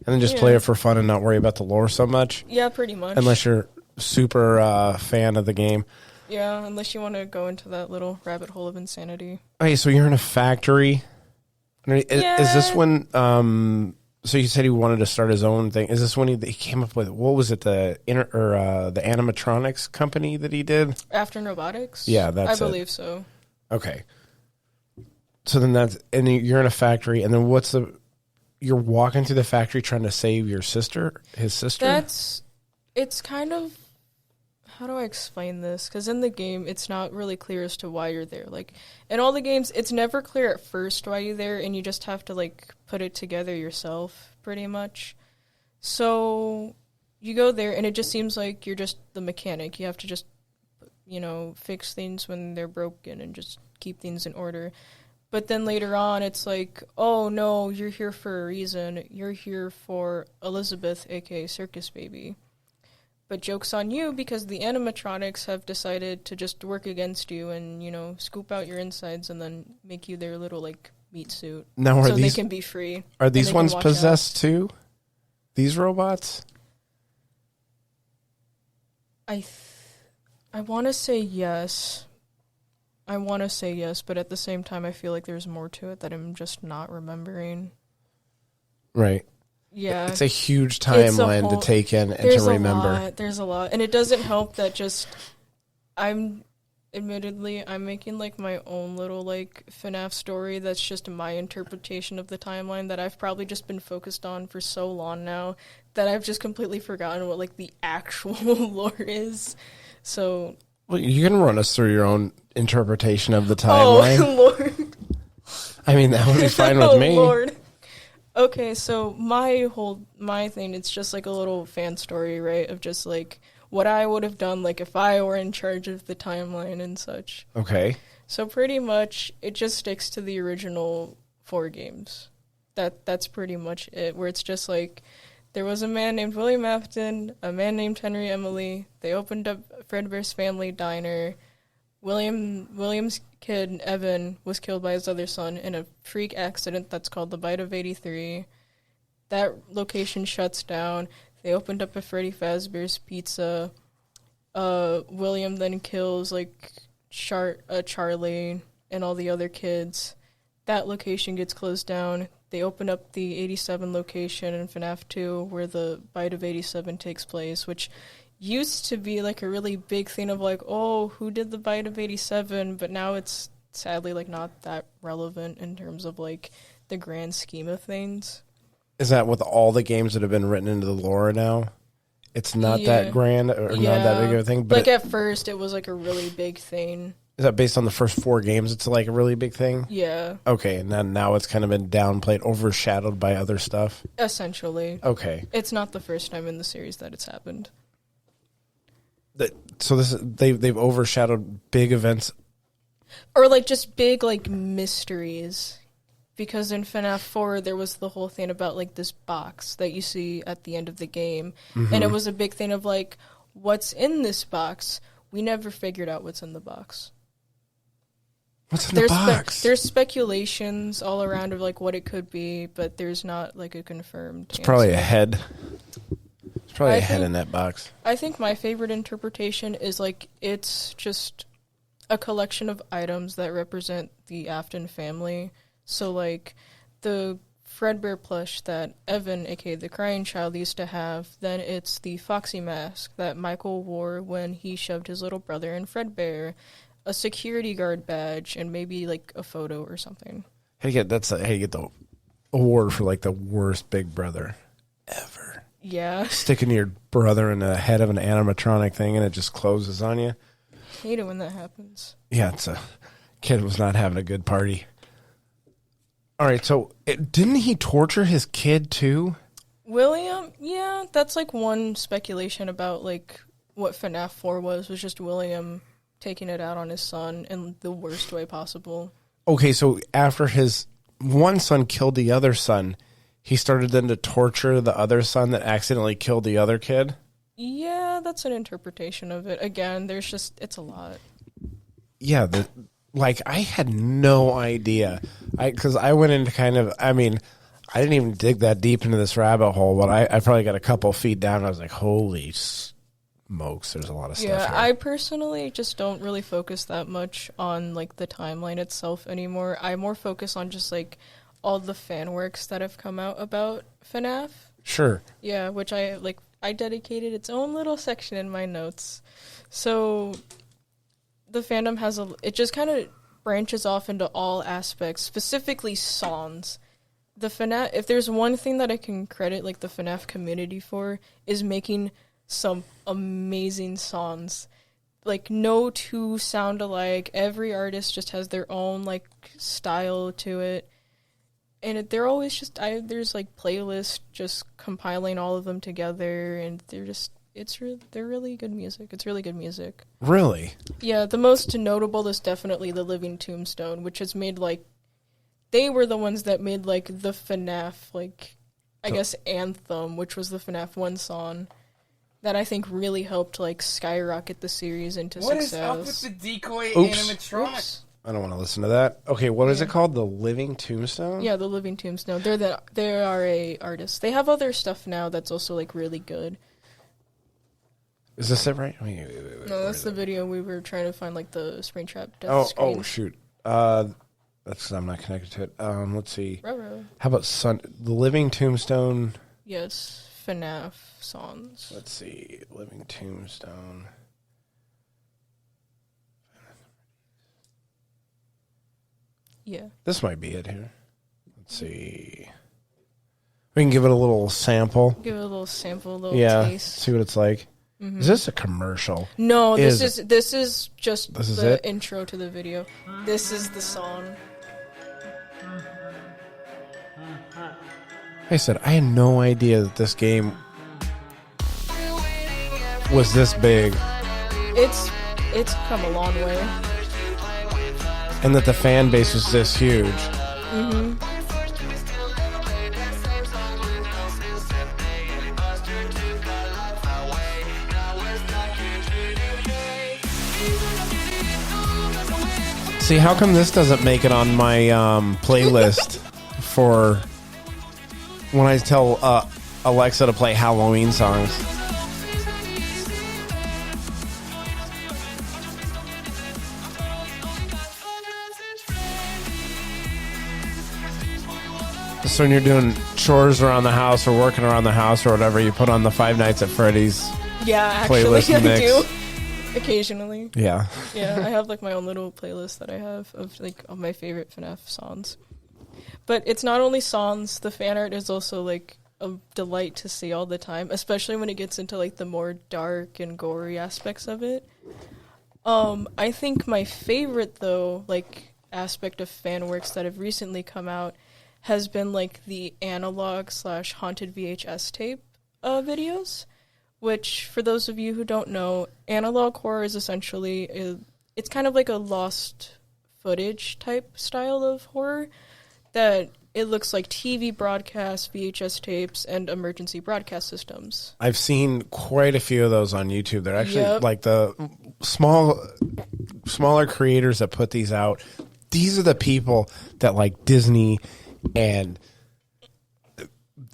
And then just play it for fun and not worry about the lore so much? Yeah, pretty much. Unless you're super fan of the game. Yeah, unless you want to go into that little rabbit hole of insanity. Okay, so you're in a factory. Is this when, so you said he wanted to start his own thing. Is this when he came up with, what was it, the Animatronics company that he did? After Robotics? Yeah, that's I believe so. Okay. So then and you're in a factory, and then you're walking through the factory trying to save his sister? It's kind of, how do I explain this? Because in the game, it's not really clear as to why you're there. Like, in all the games, it's never clear at first why you're there, and you just have to, like, put it together yourself, pretty much. So, you go there, and it just seems like you're just the mechanic. You have to just, fix things when they're broken and just keep things in order. But then later on, it's like, oh, no, you're here for a reason. You're here for Elizabeth, a.k.a. Circus Baby. But joke's on you because the animatronics have decided to just work against you and, scoop out your insides and then make you their little, like, meat suit. Now, so they can be free. Are these ones possessed too? These robots? I want to say yes. But at the same time, I feel like there's more to it that I'm just not remembering. Right. Yeah. It's a huge timeline to take in and to remember. There's a lot. And it doesn't help that I'm making, like, my own little, like, FNAF story that's just my interpretation of the timeline that I've probably just been focused on for so long now that I've just completely forgotten what, like, the actual lore is. So... Well, you can run us through your own interpretation of the timeline. Oh, Lord. I mean, that would be fine with me. Lord. Okay, so my thing, it's just like a little fan story, right, of just like what I would have done like if I were in charge of the timeline and such. Okay. So pretty much it just sticks to the original 4 games. That's pretty much it, where it's just like there was a man named William Afton, a man named Henry Emily. They opened up Fredbear's Family Diner. William's kid, Evan, was killed by his other son in a freak accident that's called the Bite of 83. That location shuts down. They opened up a Freddy Fazbear's Pizza. William then kills, like, Charlie and all the other kids. That location gets closed down. They open up the 87 location in FNAF 2 where the Bite of 87 takes place, which used to be, like, a really big thing of, like, oh, who did the Bite of 87? But now it's sadly, like, not that relevant in terms of, like, the grand scheme of things. Is that with all the games that have been written into the lore now? It's not that grand or not that big of a thing? But like, at first, it was, like, a really big thing. Is that based on the first 4 games? It's, like, a really big thing? Yeah. Okay, and then now it's kind of been downplayed, overshadowed by other stuff? Essentially. Okay. It's not the first time in the series that it's happened. So they've overshadowed big events, or like just big like mysteries, because in FNAF 4 there was the whole thing about like this box that you see at the end of the game, and it was a big thing of like, what's in this box? We never figured out what's in the box. What's in the box? There's speculations all around of like what it could be, but there's not like a confirmed. It's probably a head. Probably a head in that box. I think my favorite interpretation is like it's just a collection of items that represent the Afton family. So like the Fredbear plush that Evan, aka the crying child, used to have, then it's the Foxy mask that Michael wore when he shoved his little brother in Fredbear, a security guard badge, and maybe like a photo or something. Hey, you get the award for like the worst big brother ever. Yeah. Sticking your brother in the head of an animatronic thing and it just closes on you. Hate it when that happens. Yeah, it's a kid was not having a good party. All right, so didn't he torture his kid too? William, yeah, that's like one speculation about like what FNAF 4 was just William taking it out on his son in the worst way possible. Okay, so after his one son killed the other son, he started then to torture the other son that accidentally killed the other kid? Yeah, that's an interpretation of it. Again, it's a lot. Yeah, I had no idea. Because I went into I didn't even dig that deep into this rabbit hole, but I probably got a couple feet down and I was like, holy smokes, there's a lot of stuff here. I personally just don't really focus that much on, like, the timeline itself anymore. I more focus on just, like, all the fan works that have come out about FNAF. Sure. Yeah, which I dedicated its own little section in my notes. So the fandom it just kind of branches off into all aspects, specifically songs. The FNAF, if there's one thing that I can credit, like, the FNAF community for, is making some amazing songs. Like, no two sound alike. Every artist just has their own, like, style to it. And they're always just, there's, like, playlists just compiling all of them together, and they're really good music. It's really good music. Really? Yeah, the most notable is definitely The Living Tombstone, which has made, like, they were the ones that made, like, the FNAF, like, I guess, anthem, which was the FNAF 1 song, that I think really helped, like, skyrocket the series into success. What is up with the decoy Oops. animatronic? Oops. I don't want to listen to that. Okay, what is it called? The Living Tombstone? Yeah, The Living Tombstone. They are a artist. They have other stuff now that's also, like, really good. Is this it right? Wait, No, that's the video we were trying to find, like, the Springtrap death screen. Oh, shoot. That's 'cause I'm not connected to it. Let's see. Ruh-roh. How about The Living Tombstone? Yes, FNAF songs. Let's see. Living Tombstone. Yeah. This might be it here. Let's see. We can give it a little sample. Give it a little sample, a little taste. See what it's like. Mm-hmm. Is this a commercial? No, this is just the it? intro to the video. This is the song. I said I had no idea that this game was this big. It's come a long way. And that the fan base was this huge. Mm-hmm. See, how come this doesn't make it on my playlist for when I tell Alexa to play Halloween songs? So when you're doing chores around the house or working around the house or whatever, you put on the Five Nights at Freddy's playlist I mix. do. Occasionally. Yeah. Yeah, I have, like, my own little playlist that I have of, like, of my favorite FNAF songs. But it's not only songs, the fan art is also, like, a delight to see all the time, especially when it gets into, like, the more dark and gory aspects of it. I think my favorite, though, like, aspect of fan works that have recently come out has been, like, the analog/haunted VHS tape videos. Which, for those of you who don't know, analog horror is essentially, it's kind of like a lost footage type style of horror that it looks like TV broadcasts, VHS tapes, and emergency broadcast systems. I've seen quite a few of those on YouTube. They're actually like the smaller creators that put these out. These are the people that, like, Disney and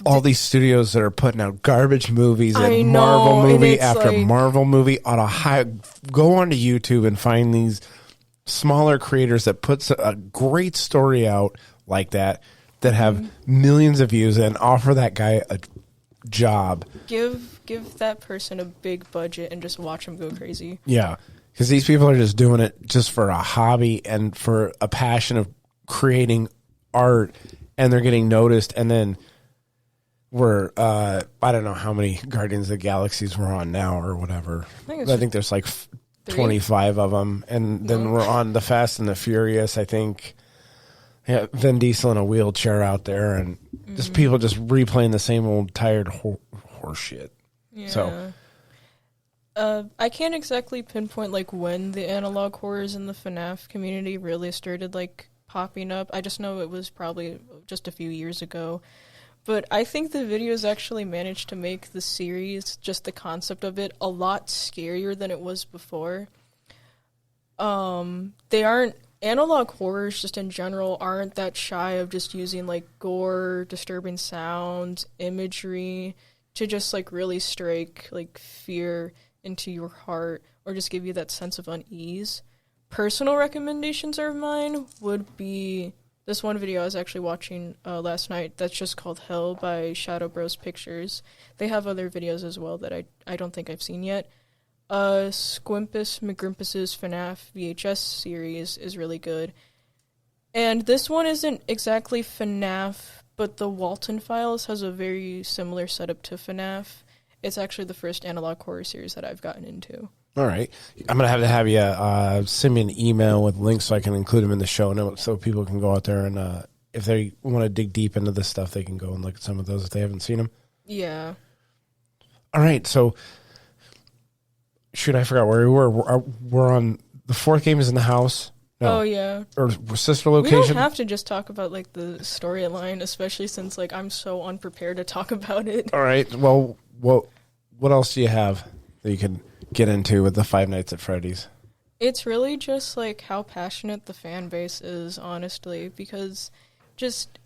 all these studios that are putting out garbage movies and Marvel movie after Marvel movie on go onto YouTube and find these smaller creators that puts a great story out like that have millions of views and offer that guy a job. Give that person a big budget and just watch him go crazy. Yeah, because these people are just doing it just for a hobby and for a passion of creating art, and they're getting noticed, and then we're I don't know how many Guardians of the Galaxies we're on now or whatever. I think there's like 25 of them, and then we're on the Fast and the Furious. I think Vin Diesel in a wheelchair out there, and just people just replaying the same old tired horse shit. Yeah. So I can't exactly pinpoint, like, when the analog horrors in the FNAF community really started, like, popping up. I just know it was probably just a few years ago. But I think the videos actually managed to make the series, just the concept of it, a lot scarier than it was before. They aren't, analog horrors just in general aren't that shy of just using like gore, disturbing sounds, imagery to just like really strike like fear into your heart or just give you that sense of unease. Personal recommendations of mine would be this one video I was actually watching last night that's just called Hell by Shadow Bros Pictures. They have other videos as well that I don't think I've seen yet. Squimpus McGrimpus's FNAF VHS series is really good. And this one isn't exactly FNAF, but the Walton Files has a very similar setup to FNAF. It's actually the first analog horror series that I've gotten into. All right. I'm going to have you send me an email with links so I can include them in the show notes so people can go out there and if they want to dig deep into this stuff, they can go and look at some of those if they haven't seen them. Yeah. All right. So, shoot, I forgot where we were. We're on the fourth game is in the house. No. Oh, yeah. Or sister location. We don't have to just talk about, like, the storyline, especially since, like, I'm so unprepared to talk about it. All right. Well, what else do you have that you can get into with the Five Nights at Freddy's? It's really just, like, how passionate the fan base is, honestly, because just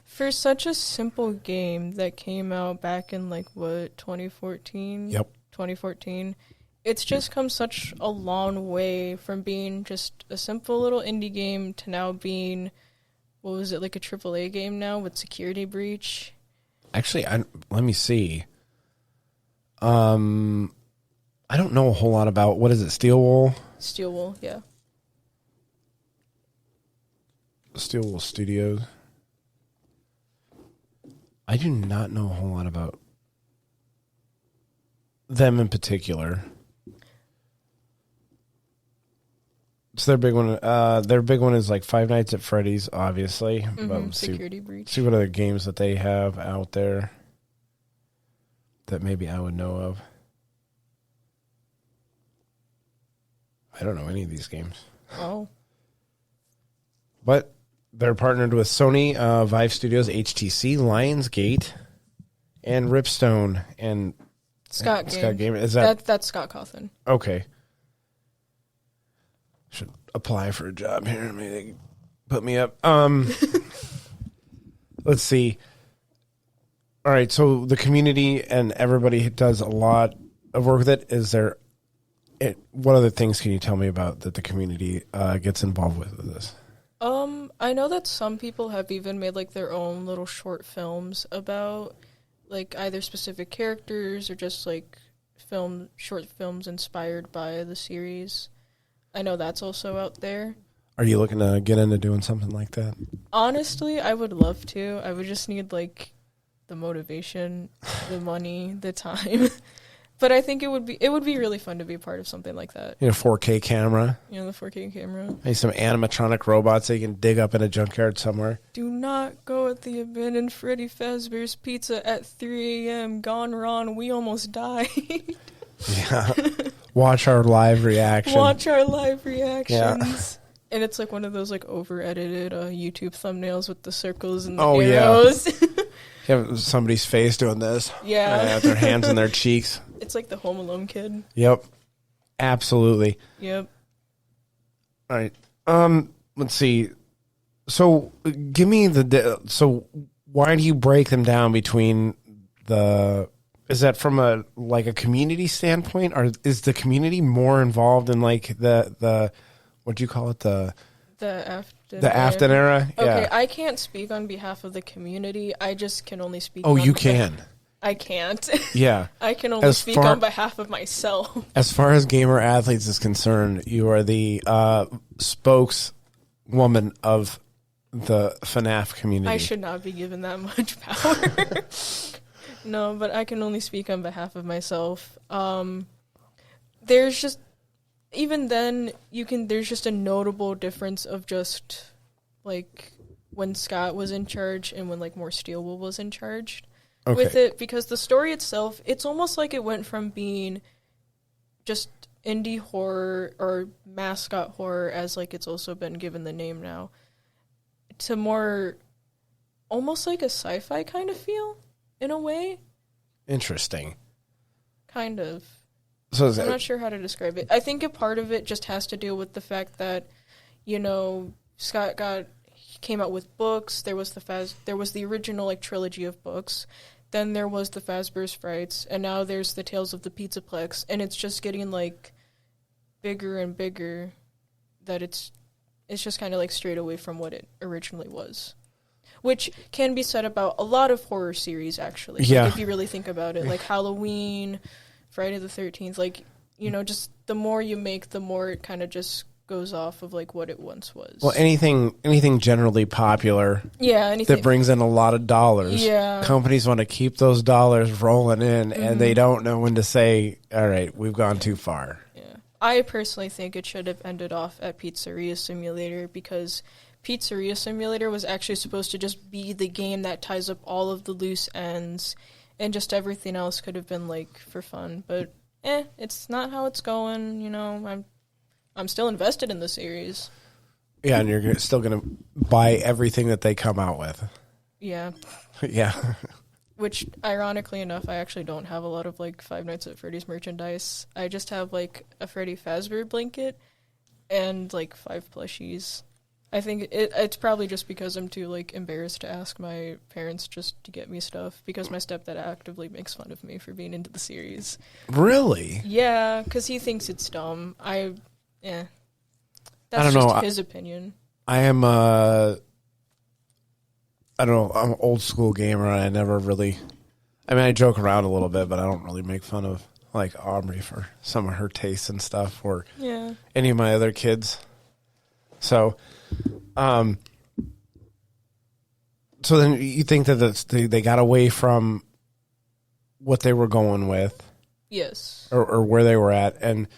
for such a simple game that came out back in, like, what, 2014? Yep. 2014. It's just come such a long way from being just a simple little indie game to now being, what was it, like a AAA game now with Security Breach? Actually, let me see. I don't know a whole lot about, what is it, Steel Wool? Steel Wool, yeah. Steel Wool Studios. I do not know a whole lot about them in particular. So their big one, is like Five Nights at Freddy's, obviously. Mm-hmm, But Security Breach. See what other games that they have out there that maybe I would know of. I don't know any of these games. Oh. But they're partnered with Sony, Vive Studios, HTC, Lionsgate, and Ripstone, and Scott Game. Is that's Scott Cawthon. Okay. Should apply for a job here. Maybe they can put me up. Let's see. All right, so the community and everybody does a lot of work with it. What other things can you tell me about that the community gets involved with this? I know that some people have even made like their own little short films about like either specific characters or just like short films inspired by the series. I know that's also out there. Are you looking to get into doing something like that? Honestly, I would love to. I would just need like the motivation, the money, the time. But I think it would be really fun to be a part of something like that. 4K camera. The 4K camera. Maybe some animatronic robots that you can dig up in a junkyard somewhere. Do not go at the abandoned Freddy Fazbear's Pizza at 3 a.m. Gone wrong. We almost died. Yeah. Watch our live reaction. Yeah. And it's like one of those like over-edited YouTube thumbnails with the circles and the arrows. Yeah. You have somebody's face doing this. Yeah. Their hands in their cheeks. It's like the Home Alone kid. Yep. Absolutely. Yep. All right. Let's see. So give me so why do you break them down between is that from a community standpoint, or is the community more involved in like the what do you call it, the Afton era? Okay, yeah. I can't speak on behalf of the community. I just can only speak. You can. I can't. Yeah. I can only speak on behalf of myself. As far as Gamer Athletes is concerned, you are the spokeswoman of the FNAF community. I should not be given that much power. No, but I can only speak on behalf of myself. There's just, even then, there's just a notable difference of just, like, when Scott was in charge and when, like, more Steelwool was in charge with it. Because the story itself, it's almost like it went from being just indie horror or mascot horror, as, like, it's also been given the name now, to more almost like a sci-fi kind of feel, in a way. Interesting. Kind of. So I'm not sure how to describe it. I think a part of it just has to do with the fact that, Scott came out with books. There was the original like trilogy of books. Then there was the Fazbear's Frights, and now there's the Tales of the Pizzaplex, and it's just getting like bigger and bigger. That it's just kind of like straight away from what it originally was, which can be said about a lot of horror series actually. Yeah. Like, if you really think about it, like Halloween, Friday the 13th, like just the more you make, the more it kind of just goes off of like what it once was. Well, anything generally popular anything that brings in a lot of dollars. Yeah. Companies want to keep those dollars rolling in, and they don't know when to say, all right, we've gone too far. Yeah. I personally think it should have ended off at Pizzeria Simulator, because Pizzeria Simulator was actually supposed to just be the game that ties up all of the loose ends, and just everything else could have been like for fun. But it's not how it's going. I'm still invested in the series. Yeah, and you're still going to buy everything that they come out with. Yeah. Yeah. Which, ironically enough, I actually don't have a lot of, like, Five Nights at Freddy's merchandise. I just have, like, a Freddy Fazbear blanket and, like, 5 plushies. I think it's probably just because I'm too, like, embarrassed to ask my parents just to get me stuff, because my stepdad actively makes fun of me for being into the series. Really? Yeah, because he thinks it's dumb. That's I don't just know. his opinion. I am I don't know, I'm an old school gamer, and I never really, I joke around a little bit, but I don't really make fun of, like, Aubrey for some of her tastes and stuff, or any of my other kids. So, so then you think that they got away from what they were going with? Yes. Or where they were at, and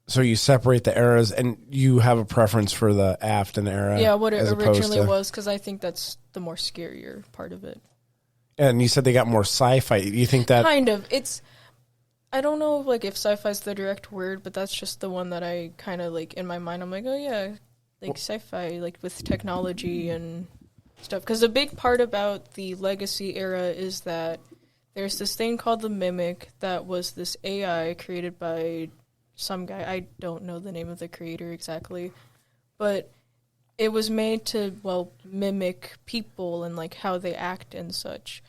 so you separate the eras, and you have a preference for the Afton era. Yeah, what it originally was, because I think that's the more scarier part of it. And you said they got more sci-fi. You think that kind of? I don't know, like, if sci-fi is the direct word, but that's just the one that I kind of like in my mind. I'm like, oh yeah, like sci-fi, like with technology and stuff. Because a big part about the Legacy era is that there's this thing called the Mimic that was this AI created by some guy. I don't know the name of the creator exactly, but it was made to, mimic people and, like, how they act and such.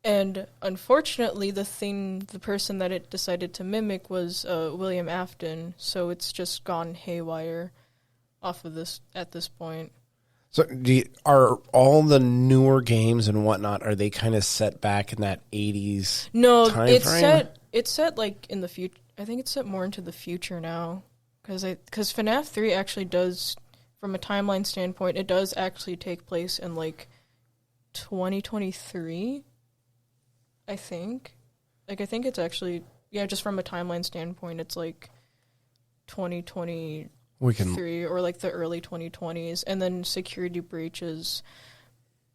And unfortunately, the person that it decided to mimic was William Afton, so it's just gone haywire off of this at this point. So are all the newer games and whatnot, are they kind of set back in that 80s time frame? It's set like in the future. I think it's set more into the future now, because FNAF 3 actually does, from a timeline standpoint, it does actually take place in like 2023. I think. Like, I think it's actually, just from a timeline standpoint, it's like 2023 or like the early 2020s, and then security breaches.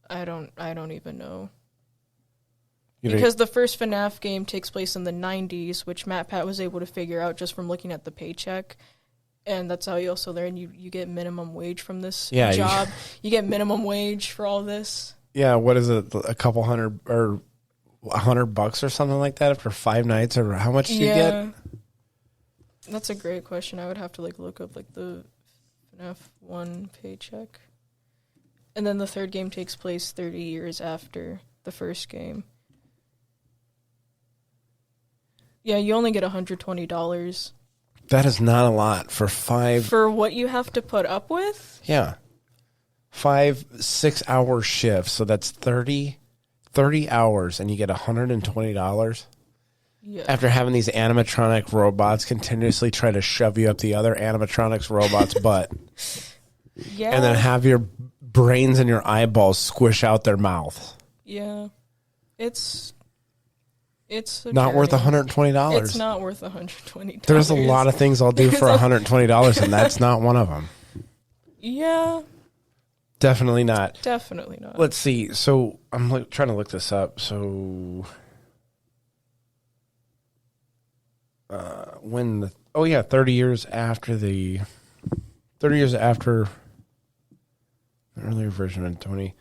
I don't even know. Because the first FNAF game takes place in the 90s, which MatPat was able to figure out just from looking at the paycheck. And that's how you also learn you get minimum wage from this job. You get minimum wage for all this. Yeah, what is it? A couple hundred or $100 or something like that after 5 nights, or how much do you get? That's a great question. I would have to look up the FNAF 1 paycheck. And then the third game takes place 30 years after the first game. Yeah, you only get $120. That is not a lot for 5... For what you have to put up with? Yeah. 5 6-hour shifts, so that's 30 hours, and you get $120? Yeah. After having these animatronic robots continuously try to shove you up the other animatronics robot's butt. Yeah. And then have your brains and your eyeballs squish out their mouth. Yeah. It's not worth $120. It's not worth $120. There's a lot of things I'll do for $120, and that's not one of them. Yeah. Definitely not. Definitely not. Let's see. So I'm trying to look this up. So 30 years after the earlier version of Tony.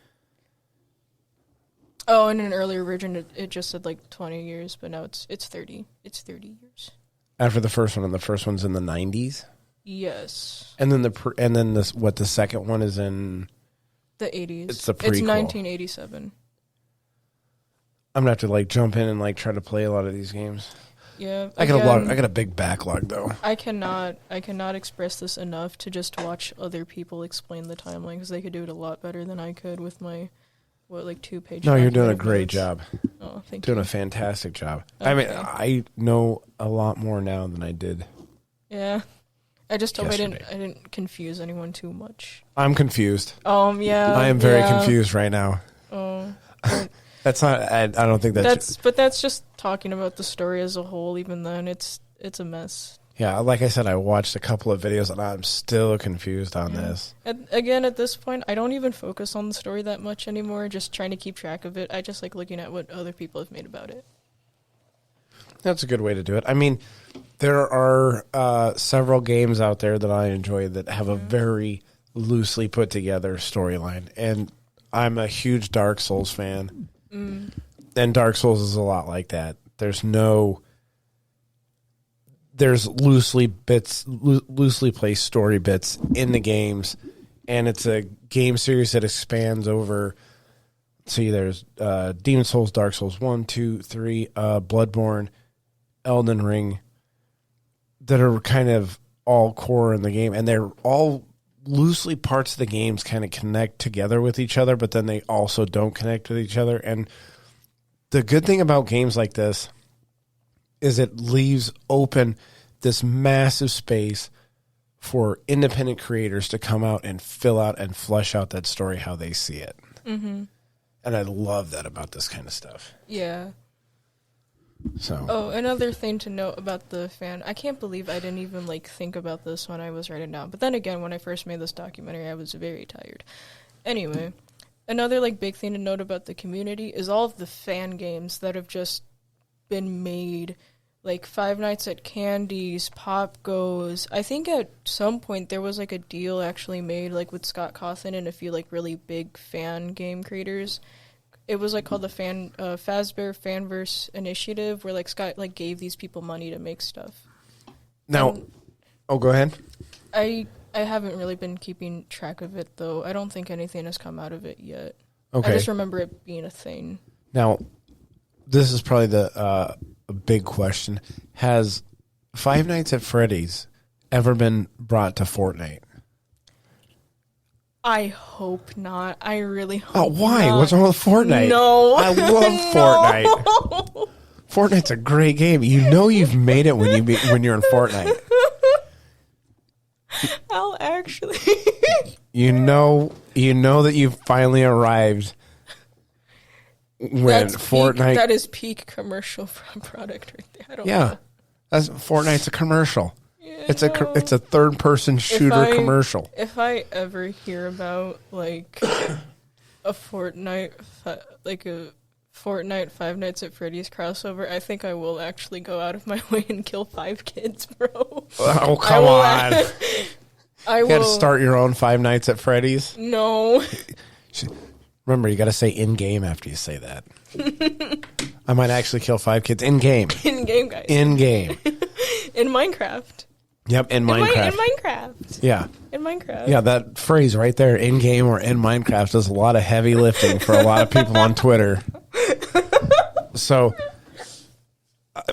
Oh, in an earlier version, it just said like 20 years, but now it's 30. It's 30 years. After the first one, and the first one's in the 90s? Yes. And then the second one is in the 80s. It's the prequel. It's 1987. I'm gonna have to like jump in and like try to play a lot of these games. Yeah. I got a big backlog though. I cannot express this enough to just watch other people explain the timeline because they could do it a lot better than I could with my 2-page. No, you're doing a great job. Oh, thank you. Doing you. a fantastic job. Okay. I mean, I know a lot more now than I did. Yeah. I just hope I yesterday. didn't confuse anyone too much. I'm confused. Yeah. I am very confused right now. Oh. That's not. I don't think that's just talking about the story as a whole. Even then, it's a mess. Yeah, like I said, I watched a couple of videos and I'm still confused on this. Again, at this point, I don't even focus on the story that much anymore. Just trying to keep track of it. I just like looking at what other people have made about it. That's a good way to do it. I mean, there are several games out there that I enjoy that have a very loosely put together storyline, and I'm a huge Dark Souls fan. And Dark Souls is a lot like that. There's loosely placed story bits in the games, and it's a game series that expands over. See, there's Demon Souls, Dark Souls 1, 2, 3, Bloodborne, Elden Ring, that are kind of all core in the game, and they're all loosely parts of the games kind of connect together with each other, but then they also don't connect with each other. And the good thing about games like this is it leaves open this massive space for independent creators to come out and fill out and flesh out that story how they see it. Mm-hmm. And I love that about this kind of stuff. Yeah. So. Oh, another thing to note about the fan, I can't believe I didn't even think about this when I was writing down. But then again, when I first made this documentary, I was very tired. Anyway, another big thing to note about the community is all of the fan games that have just been made, like Five Nights at Candy's, Pop Goes. I think at some point there was a deal actually made with Scott Cawthon and a few really big fan game creators. It was called the Fazbear Fanverse Initiative, where Scott gave these people money to make stuff. Now, go ahead. I haven't really been keeping track of it though. I don't think anything has come out of it yet. Okay. I just remember it being a thing. Now, this is probably the a big question. Has Five Nights at Freddy's ever been brought to Fortnite? I hope not. I really hope Oh, why? not. What's wrong with Fortnite? No. I love Fortnite. Fortnite's a great game. You know you've made it when you're in Fortnite. I'll actually. You know that you've finally arrived when Fortnite. That is peak commercial product right there. I don't know. That's Fortnite's a commercial. Yeah, It's a third person shooter commercial. If I ever hear about a Fortnite Five Nights at Freddy's crossover, I think I will actually go out of my way and kill 5 kids, bro. Oh, come on. I You got to will start your own Five Nights at Freddy's. No. Remember, you got to say in game after you say that. I might actually kill 5 kids in game. In game, guys. In game. In Minecraft. Yep, in Minecraft. In Minecraft. Yeah. In Minecraft. Yeah, that phrase right there, in game or in Minecraft, does a lot of heavy lifting for a lot of people on Twitter. So,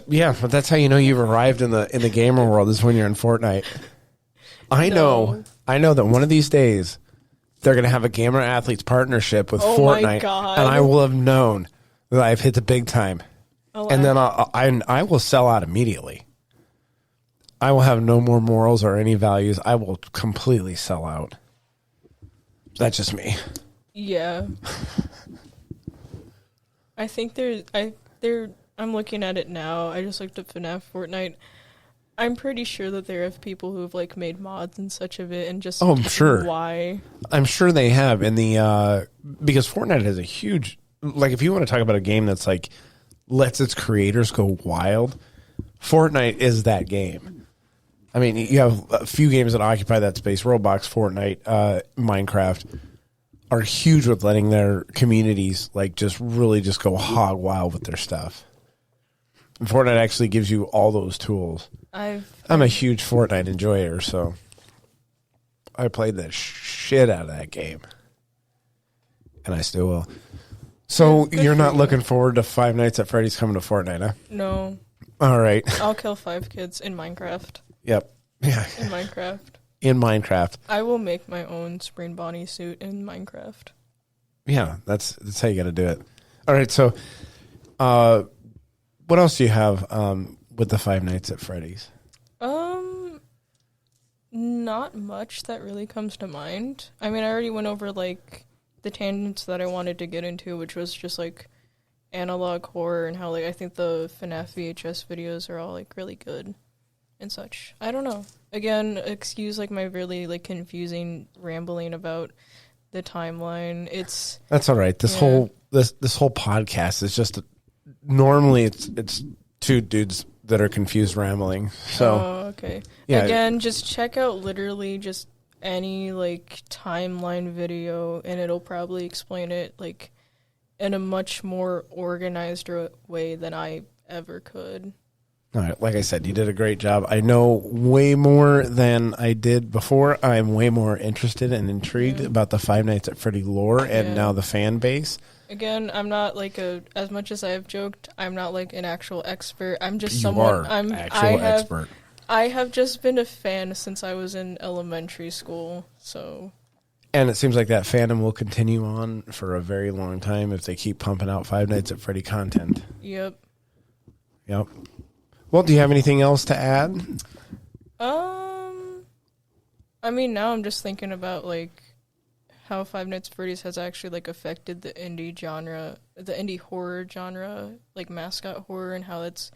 yeah, but that's how you know you've arrived in the gamer world is when you're in Fortnite. I know that one of these days they're going to have a gamer athletes partnership with Fortnite, my God. and I will have known that I've hit the big time, and then I will sell out immediately. I will have no more morals or any values. I will completely sell out. That's just me. Yeah. I think I'm looking at it now. I just looked up FNAF Fortnite. I'm pretty sure that there are people who have made mods and such of it and just I'm sure. Why? I'm sure they have in the because Fortnite has a huge if you want to talk about a game that's lets its creators go wild, Fortnite is that game. I mean, you have a few games that occupy that space: Roblox, Fortnite, Minecraft. are huge with letting their communities like just really just go hog wild with their stuff. And Fortnite actually gives you all those tools. I'm a huge Fortnite enjoyer, so I played the shit out of that game. And I still will. So you're not looking forward to Five Nights at Freddy's coming to Fortnite, huh? No. All right. I'll kill 5 kids in Minecraft. Yep. Yeah. In Minecraft. In Minecraft. I will make my own Spring Bonnie suit in Minecraft. Yeah, that's how you got to do it. All right, so what else do you have with the Five Nights at Freddy's? Not much that really comes to mind. I mean, I already went over like the tangents that I wanted to get into, which was just like analog horror and how like I think the FNAF VHS videos are all like really good and such. I don't know. Again, excuse like my really like confusing rambling about the timeline. That's all right. This whole podcast is just normally it's two dudes that are confused rambling. So okay. Yeah. Again, just check out literally just any like timeline video and it'll probably explain it like in a much more organized way than I ever could. All right, like I said, you did a great job. I know way more than I did before. I'm way more interested and intrigued about the Five Nights at Freddy lore and now the fan base. Again, I'm not like as much as I've joked, I'm not like an actual expert. I'm just expert. I have just been a fan since I was in elementary school, so. And it seems like that fandom will continue on for a very long time if they keep pumping out Five Nights at Freddy content. Yep. Well, do you have anything else to add? I mean, now I'm just thinking about like how Five Nights at Freddy's has actually like affected the indie genre, the indie horror genre, like mascot horror, and how it's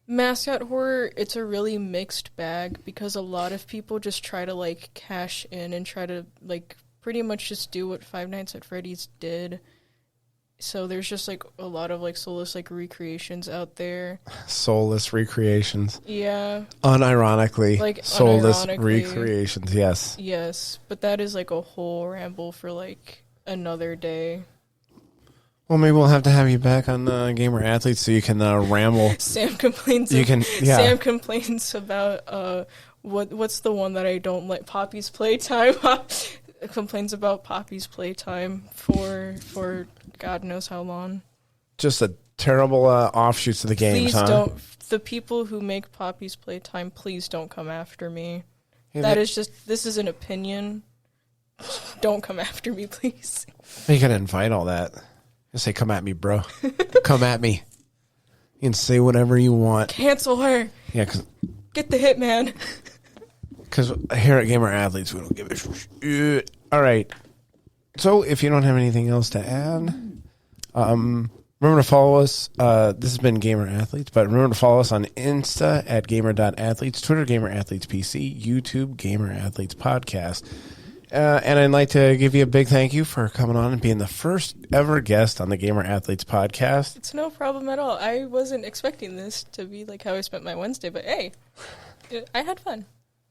mascot horror. It's a really mixed bag because a lot of people just try to like cash in and try to like pretty much just do what Five Nights at Freddy's did. So there's just like a lot of like soulless like recreations out there. Soulless recreations. Yeah. Unironically. Like soulless recreations, yes. Yes, but that is like a whole ramble for like another day. Well, maybe we'll have to have you back on Gamer Athletes so you can ramble. Sam complains. Sam complains about what's the one that I don't like? Poppy's Playtime. Complains about Poppy's Playtime for God knows how long. Just a terrible offshoots of the games, please don't. The people who make Poppy's Playtime, please don't come after me. This is an opinion. Don't come after me, please. You gotta invite all that. Just say, come at me, bro. Come at me. You can say whatever you want. Cancel her. Yeah, get the hitman. Because here at Gamer Athletes, we don't give a shit. All right. So if you don't have anything else to add, remember to follow us. This has been Gamer Athletes, but remember to follow us on Insta at gamer.athletes, Twitter Gamer Athletes PC, YouTube Gamer Athletes Podcast. And I'd like to give you a big thank you for coming on and being the first ever guest on the Gamer Athletes Podcast. It's no problem at all. I wasn't expecting this to be like how I spent my Wednesday, but hey, I had fun.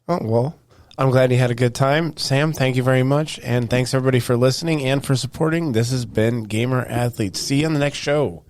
Oh, well, I'm glad you had a good time. Sam, thank you very much. And thanks, everybody, for listening and for supporting. This has been Gamer Athletes. See you on the next show.